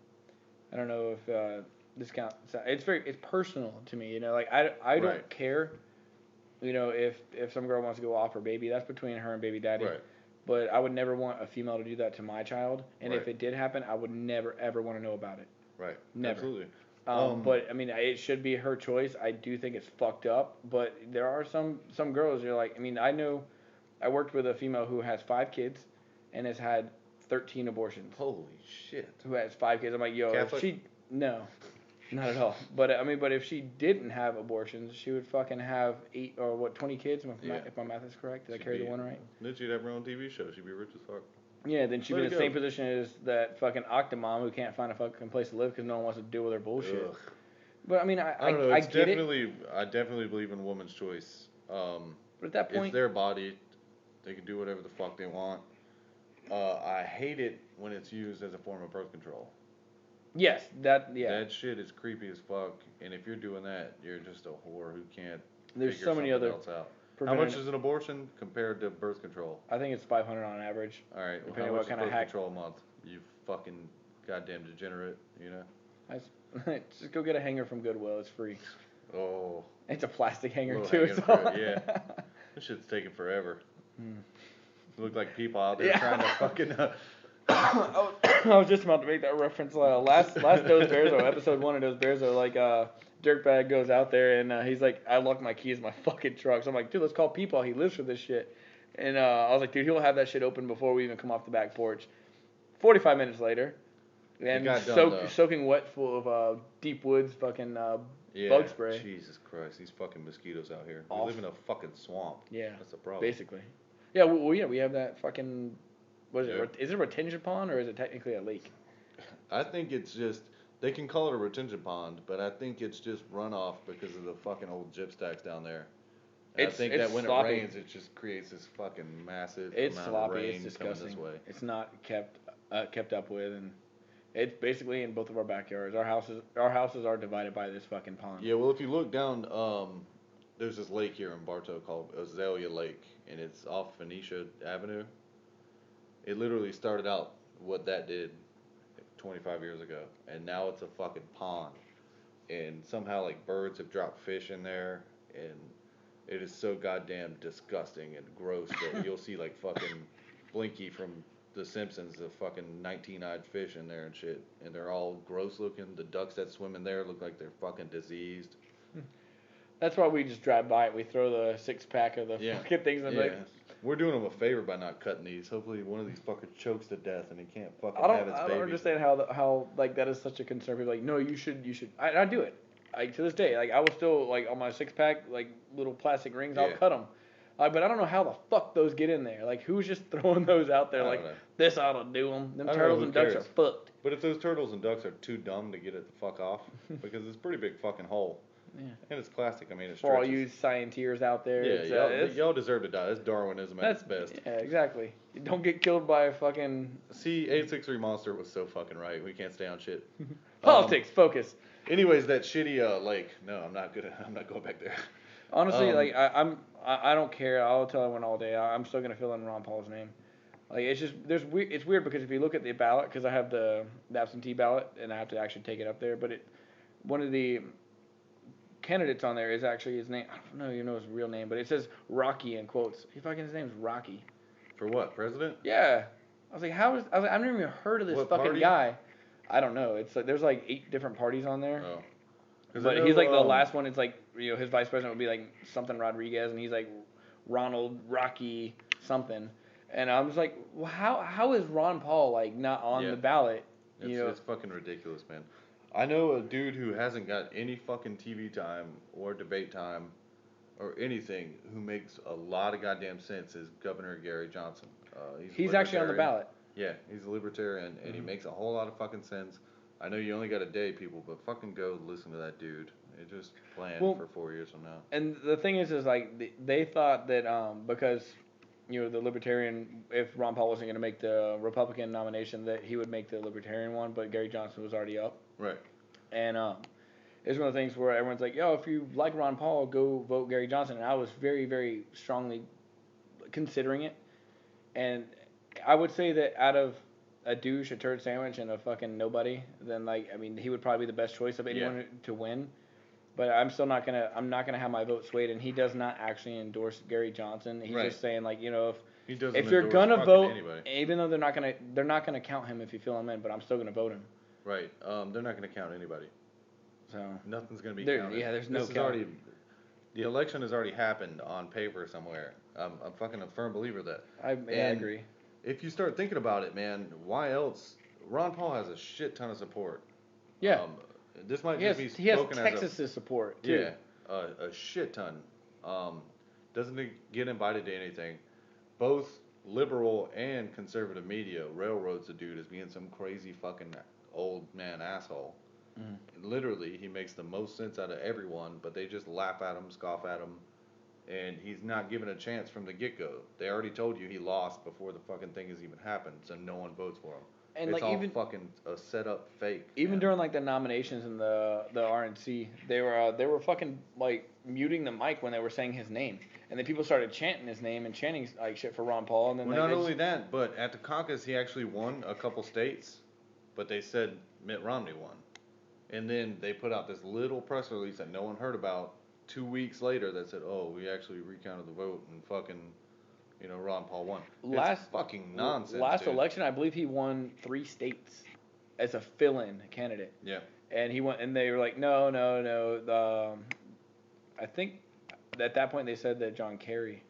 I don't know if this counts. It's personal to me. Like I don't care. If some girl wants to go off her baby, that's between her and baby daddy. Right. But I would never want a female to do that to my child. And if it did happen, I would never ever want to know about it. Right. Never. Absolutely. But I mean, it should be her choice. I do think it's fucked up. But there are some girls. You're like, I mean, I worked with a female who has 5 kids, and has had 13 abortions. Holy shit. Who has 5 kids? I'm like, yo, Catholic? No, not at all. But I mean, but if she didn't have abortions, she would fucking have 20 kids. If my math is correct, did I carry the one right? Then she'd have her own TV show. She'd be rich as fuck. Yeah, then she'd be in the same position as that fucking Octomom who can't find a fucking place to live because no one wants to deal with her bullshit. Ugh. But I mean, I don't know. I get it. I definitely believe in woman's choice. But at that point, it's their body. They can do whatever the fuck they want. I hate it when it's used as a form of birth control. Yes, that shit is creepy as fuck. And if you're doing that, you're just a whore who can't. There's so many other. Else out. How much is an abortion compared to birth control? I think it's $500 on average. All right. Well, how much is birth control a month? You fucking goddamn degenerate. Just go get a hanger from Goodwill. It's free. Oh. It's a plastic hanger too. Yeah. This shit's taking forever. Look like people out there trying to fucking. I was just about to make that reference. Last Dose Bearso, episode 1 of Dose Bearso, like DirtBag goes out there and he's like, I locked my keys in my fucking truck. So I'm like, dude, let's call Peepaw. He lives for this shit. And I was like, dude, he'll have that shit open before we even come off the back porch. 45 minutes later, and soaking wet full of Deep Woods fucking bug spray. Jesus Christ, these fucking mosquitoes out here. Awful. We live in a fucking swamp. Yeah. That's the problem. Basically. Yeah, we have that fucking, what is it? Is it a retention pond or is it technically a lake? I think it's just, they can call it a retention pond, but I think it's just runoff because of the fucking old gyp stacks down there. I think that when sloppy. It rains, it just creates this fucking massive amount of rain it's disgusting. coming this way. It's not kept up with, and it's basically in both of our backyards. Our houses are divided by this fucking pond. Yeah, well, if you look down, there's this lake here in Bartow called Azalea Lake, and it's off Phoenicia Avenue. It literally started out what that did 25 years ago, and now it's a fucking pond. And somehow, like, birds have dropped fish in there, and it is so goddamn disgusting and gross that you'll see, like, fucking Blinky from The Simpsons, the fucking 19-eyed fish in there and shit. And they're all gross looking. The ducks that swim in there look like they're fucking diseased. That's why we just drive by it. We throw the 6-pack of the fucking things in the We're doing them a favor by not cutting these. Hopefully one of these fuckers chokes to death and he can't fucking have its baby. I don't understand how like that is such a concern. People are like, no, you should. I do it. Like, to this day, like, I will still, like, on my 6-pack, like, little plastic rings, I'll cut them. But I don't know how the fuck those get in there. Like, who's just throwing those out there? Like, this ought to do them. Them turtles and ducks are fucked. But if those turtles and ducks are too dumb to get it the fuck off, because it's a pretty big fucking hole. Yeah. And it's plastic. I mean, it's for all you scienteers out there. Yeah, y'all deserve to die. That's Darwinism at its best. Yeah, exactly. You don't get killed by a fucking. See, 863 Monster was so fucking right. We can't stay on shit. Politics, focus. Anyways, that shitty lake. No, I'm not going back there. Honestly, like I don't care. I'll tell everyone all day. I'm still gonna fill in Ron Paul's name. Like, it's just it's weird because if you look at the ballot, because I have the absentee ballot and I have to actually take it up there, but one of the candidates on there is actually his name. I don't know, you know his real name, but it says Rocky in quotes. His name's Rocky. For what, president? Yeah. I was like, I've never even heard of this fucking guy. I don't know. It's like there's like 8 different parties on there. Oh. But he's like the last one. It's like, you know, his vice president would be like something Rodriguez, and he's like Ronald Rocky something. And I'm just like, well, how is Ron Paul like not on the ballot? It's fucking ridiculous, man. I know a dude who hasn't got any fucking TV time or debate time or anything who makes a lot of goddamn sense is Governor Gary Johnson. He's actually on the ballot. Yeah, he's a libertarian, and he makes a whole lot of fucking sense. I know you only got a day, people, but fucking go listen to that dude. It just planned for 4 years from now. And the thing is like they thought that because the Libertarian, if Ron Paul wasn't going to make the Republican nomination, that he would make the Libertarian one, but Gary Johnson was already up. Right. And it's one of the things where everyone's like, yo, if you like Ron Paul, go vote Gary Johnson. And I was very, very strongly considering it. And I would say that out of a douche, a turd sandwich, and a fucking nobody, then he would probably be the best choice of anyone to win. But I'm still not gonna have my vote swayed, and he does not actually endorse Gary Johnson. He's just saying if you're gonna vote, anybody. Even though they're not gonna count him if you fill him in, but I'm still gonna vote him. Right. They're not gonna count anybody. So nothing's gonna be counted. Yeah, there's no count. The election has already happened on paper somewhere. I'm fucking a firm believer of that. I agree. If you start thinking about it, man, why else? Ron Paul has a shit ton of support. Yeah. This might just be spoken as he has Texas's support too. Yeah, a shit ton. Doesn't get invited to anything. Both liberal and conservative media railroads the dude as being some crazy fucking old man asshole. Mm-hmm. Literally, he makes the most sense out of everyone, but they just laugh at him, scoff at him, and he's not given a chance from the get-go. They already told you he lost before the fucking thing has even happened, so no one votes for him. And it's all fucking a set-up fake. Even during the nominations in the RNC, they were fucking muting the mic when they were saying his name, and then people started chanting his name and chanting shit for Ron Paul. And then not only that, but at the caucus he actually won a couple states, but they said Mitt Romney won, and then they put out this little press release that no one heard about 2 weeks later that said, "Oh, we actually recounted the vote and fucking." Ron Paul won. It's fucking nonsense. Last election, I believe he won 3 states as a fill-in candidate. Yeah. And he went, and they were like, no. I think at that point they said that John Kerry.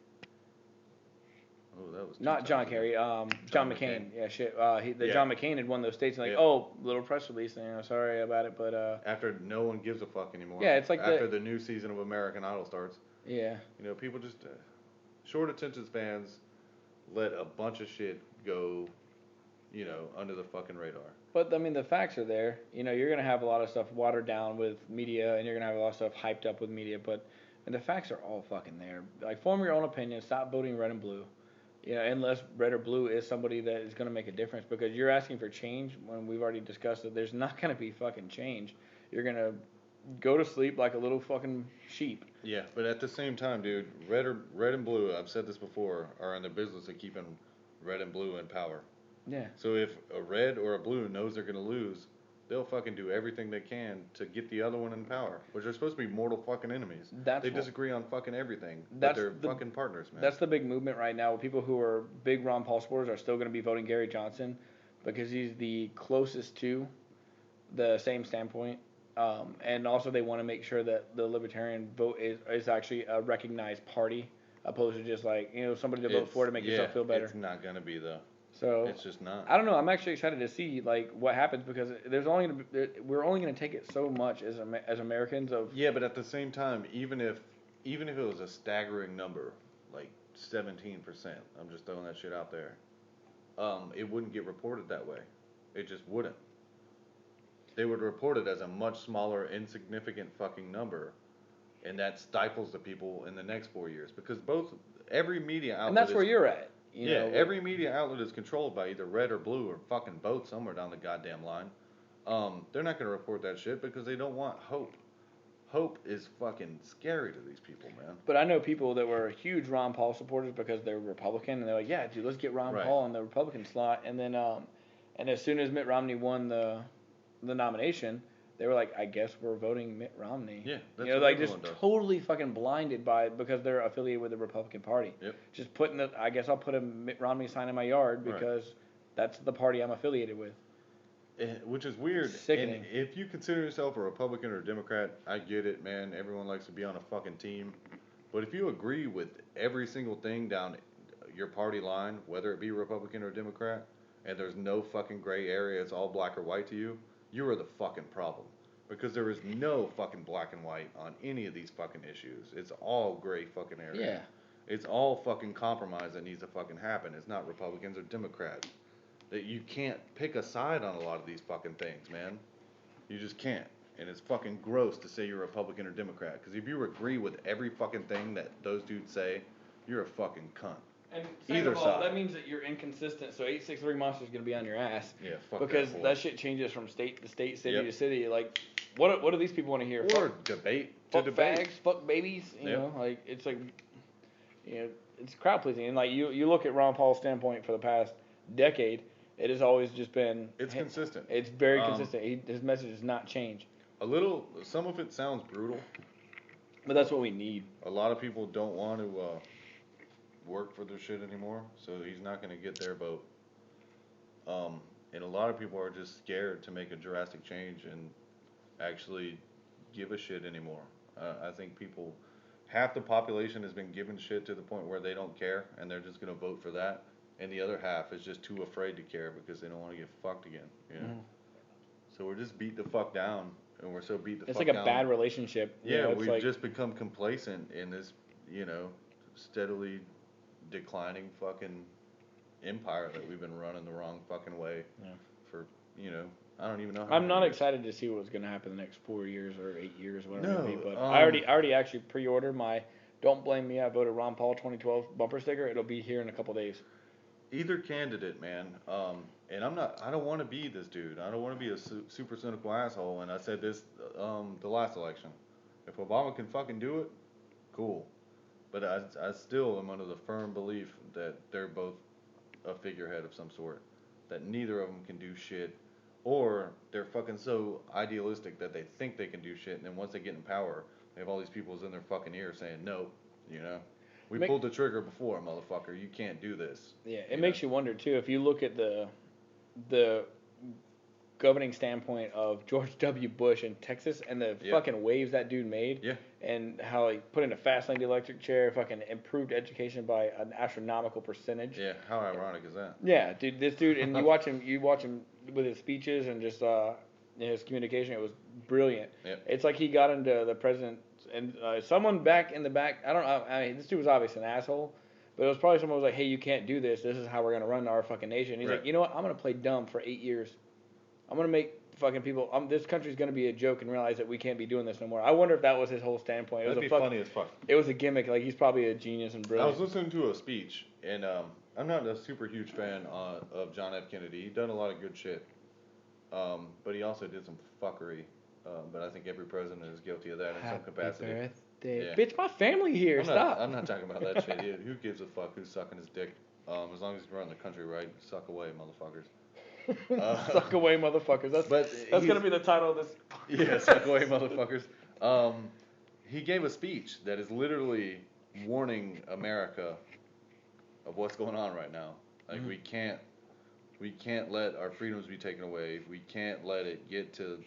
Oh, that was not John Kerry. John McCain. Yeah, shit. John McCain had won those states. And little press release. Sorry about it, but after no one gives a fuck anymore. Yeah, it's like after the new season of American Idol starts. Yeah. People just. Short attention spans let a bunch of shit go, under the fucking radar. But, the facts are there. You're going to have a lot of stuff watered down with media, and you're going to have a lot of stuff hyped up with media, but the facts are all fucking there. Form your own opinion. Stop voting red and blue. Unless red or blue is somebody that is going to make a difference, because you're asking for change when we've already discussed that there's not going to be fucking change. You're going to go to sleep like a little fucking sheep. Yeah, but at the same time, dude, red and blue, I've said this before, are in the business of keeping red and blue in power. Yeah. So if a red or a blue knows they're going to lose, they'll fucking do everything they can to get the other one in power, which are supposed to be mortal fucking enemies. They disagree on fucking everything, but they're fucking partners, man. That's the big movement right now. People who are big Ron Paul supporters are still going to be voting Gary Johnson because he's the closest to the same standpoint. And also they want to make sure that the Libertarian vote is actually a recognized party, opposed to just somebody to vote for to make yourself feel better. It's not going to be though. So it's just not. I don't know. I'm actually excited to see what happens, because we're only going to take it so much as Americans of. Yeah, but at the same time, even if it was a staggering number, like 17%, I'm just throwing that shit out there. It wouldn't get reported that way. It just wouldn't. They would report it as a much smaller, insignificant fucking number, and that stifles the people in the next 4 years, because every media outlet. And that's where you're at. Every media outlet is controlled by either red or blue or fucking both somewhere down the goddamn line. They're not going to report that shit because they don't want hope. Hope is fucking scary to these people, man. But I know people that were huge Ron Paul supporters because they're Republican, and they're like, yeah, dude, let's get Ron Paul in the Republican slot. And then, and as soon as Mitt Romney won the nomination, they were like, I guess we're voting Mitt Romney. Yeah, that's just totally fucking blinded by it because they're affiliated with the Republican Party. Yep. Just I guess I'll put a Mitt Romney sign in my yard because that's the party I'm affiliated with. Which is weird. Sickening. And if you consider yourself a Republican or a Democrat, I get it, man. Everyone likes to be on a fucking team. But if you agree with every single thing down your party line, whether it be Republican or Democrat, and there's no fucking gray area, it's all black or white to you, you are the fucking problem. Because there is no fucking black and white on any of these fucking issues. It's all gray fucking area. It's all fucking compromise that needs to fucking happen. It's not Republicans or Democrats. That you can't pick a side on a lot of these fucking things, man. You just can't. And it's fucking gross to say you're Republican or Democrat. Because if you agree with every fucking thing that those dudes say, you're a fucking cunt. And either side. That means that you're inconsistent. So 863 Monster's gonna be on your ass. Yeah, fuck because that shit changes from state to state, city to city. Like, what do these people want to hear? Or fuck, debate. Fuck fags, fuck babies. You know, like it's like, you know, it's crowd pleasing. And like you look at Ron Paul's standpoint for the past decade, it has always just been. It's consistent. It's very consistent. His message has not changed. Some of it sounds brutal. But that's what we need. A lot of people don't want to work for their shit anymore, so he's not going to get their vote. And a lot of people are just scared to make a drastic change and actually give a shit anymore. I think half the population has been given shit to the point where they don't care, and they're just going to vote for that. And the other half is just too afraid to care because they don't want to get fucked again. You know? So we're just beat the fuck down, and we're so beat the fuck down. It's like a bad relationship. Yeah, we've just become complacent in this, steadily declining fucking empire that we've been running the wrong fucking way for, I don't even know how. I'm not excited to see what's going to happen the next 4 years or 8 years, whatever it may be. But I already actually pre-ordered my "Don't Blame Me, I Voted Ron Paul" 2012 bumper sticker. It'll be here in a couple days. Either candidate, man. And I don't want to be this dude. I don't want to be a super cynical asshole. And I said this the last election. If Obama can fucking do it, cool. But I still am under the firm belief that they're both a figurehead of some sort. That neither of them can do shit. Or they're fucking so idealistic that they think they can do shit. And then once they get in power, they have all these people in their fucking ear saying, no, We pulled the trigger before, motherfucker. You can't do this. Yeah, it makes you wonder, too, if you look at the governing standpoint of George W. Bush in Texas and the fucking waves that dude made, and how he put in a fast lane electric chair, fucking improved education by an astronomical percentage. Yeah, how ironic is that? Yeah, dude, this dude, and you watch him with his speeches and just his communication. It was brilliant. Yep. It's like he got into the president and someone back in the back. I don't know. I mean, this dude was obviously an asshole. But it was probably someone who was like, hey, you can't do this. This is how we're going to run our fucking nation. And he's like, you know what? I'm going to play dumb for 8 years. I'm going to make fucking people, this country's going to be a joke and realize that we can't be doing this no more. I wonder if that was his whole standpoint. That'd be funny as fuck. It was a gimmick. Like, he's probably a genius and brilliant. I was listening to a speech, and I'm not a super huge fan of John F. Kennedy. He's done a lot of good shit. But he also did some fuckery. But I think every president is guilty of that in some capacity. Birthday. Yeah. Bitch, my family here. Stop. I'm not talking about that shit. Who gives a fuck who's sucking his dick? As long as he's running the country right, suck away, motherfuckers. Suck away, motherfuckers. That's going to be the title of this. Yeah, suck away, motherfuckers. He gave a speech that is literally warning America of what's going on right now. Like, we can't let our freedoms be taken away. We can't let it get to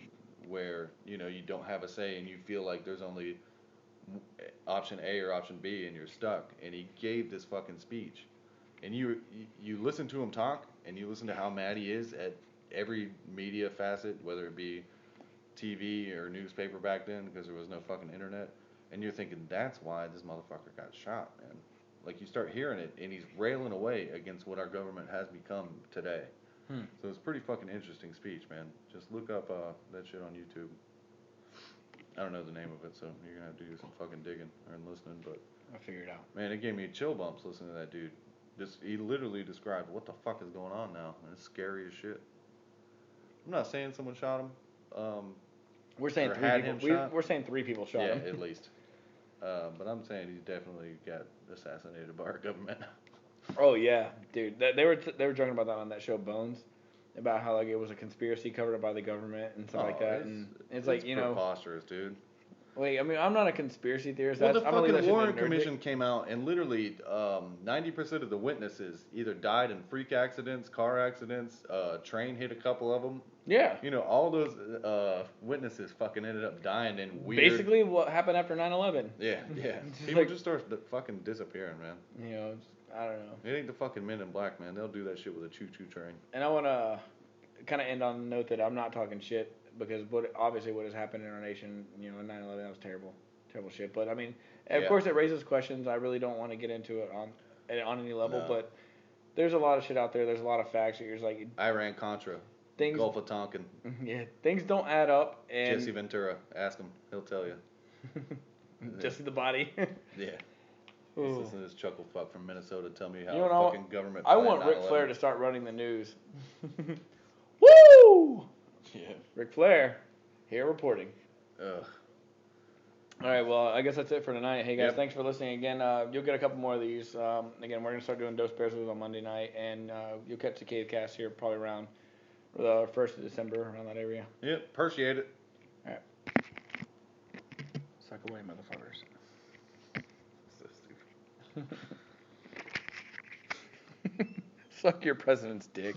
where, you don't have a say and you feel like there's only option A or option B and you're stuck. And he gave this fucking speech. And you listen to him talk and you listen to how mad he is at every media facet, whether it be TV or newspaper back then because there was no fucking internet. And you're thinking, that's why this motherfucker got shot, man. Like, you start hearing it and he's railing away against what our government has become today. So it's a pretty fucking interesting speech, man. Just look up that shit on YouTube. I don't know the name of it, so you're gonna have to do some fucking digging and listening, but I'll figure it out. Man, it gave me chill bumps listening to that dude. He literally described what the fuck is going on now, and it's scary as shit. I'm not saying someone shot him. We're saying three people. We're saying 3 people shot him. Yeah, at least. But I'm saying he definitely got assassinated by our government. Oh yeah, dude. They were joking about that on that show Bones, about how like it was a conspiracy covered up by the government and stuff like that. And it's like, preposterous, dude. Wait, I mean, I'm not a conspiracy theorist. Well, the fucking Warren Commission came out and literally 90% of the witnesses either died in freak accidents, car accidents, train hit a couple of them. Yeah. All those witnesses fucking ended up dying in weird... Basically what happened after 9/11. Yeah. People just start fucking disappearing, man. I don't know. It ain't the fucking Men in Black, man. They'll do that shit with a choo-choo train. And I want to kind of end on a note that I'm not talking shit because what has happened in our nation, in 9/11, that was terrible. terrible shit. But I mean, of course, it raises questions. I really don't want to get into it on any level, but there's a lot of shit out there. There's a lot of facts that you're just like Iran-Contra. Gulf of Tonkin. Yeah, things don't add up. And Jesse Ventura, ask him. He'll tell you. Jesse the body. Yeah. He's listening to this chuckle fuck from Minnesota tell me how fucking government. I want Ric Flair to start running the news. Woo! Yeah. Ric Flair, here reporting. Ugh. All right, well, I guess that's it for tonight. Hey, guys, thanks for listening again. You'll get a couple more of these. Again, we're going to start doing Dose Bearsos on Monday night, and you'll catch the Cave Cast here probably around the 1st of December, around that area. Yep, appreciate it. All right. Suck away, motherfuckers. So stupid. Suck your president's dick.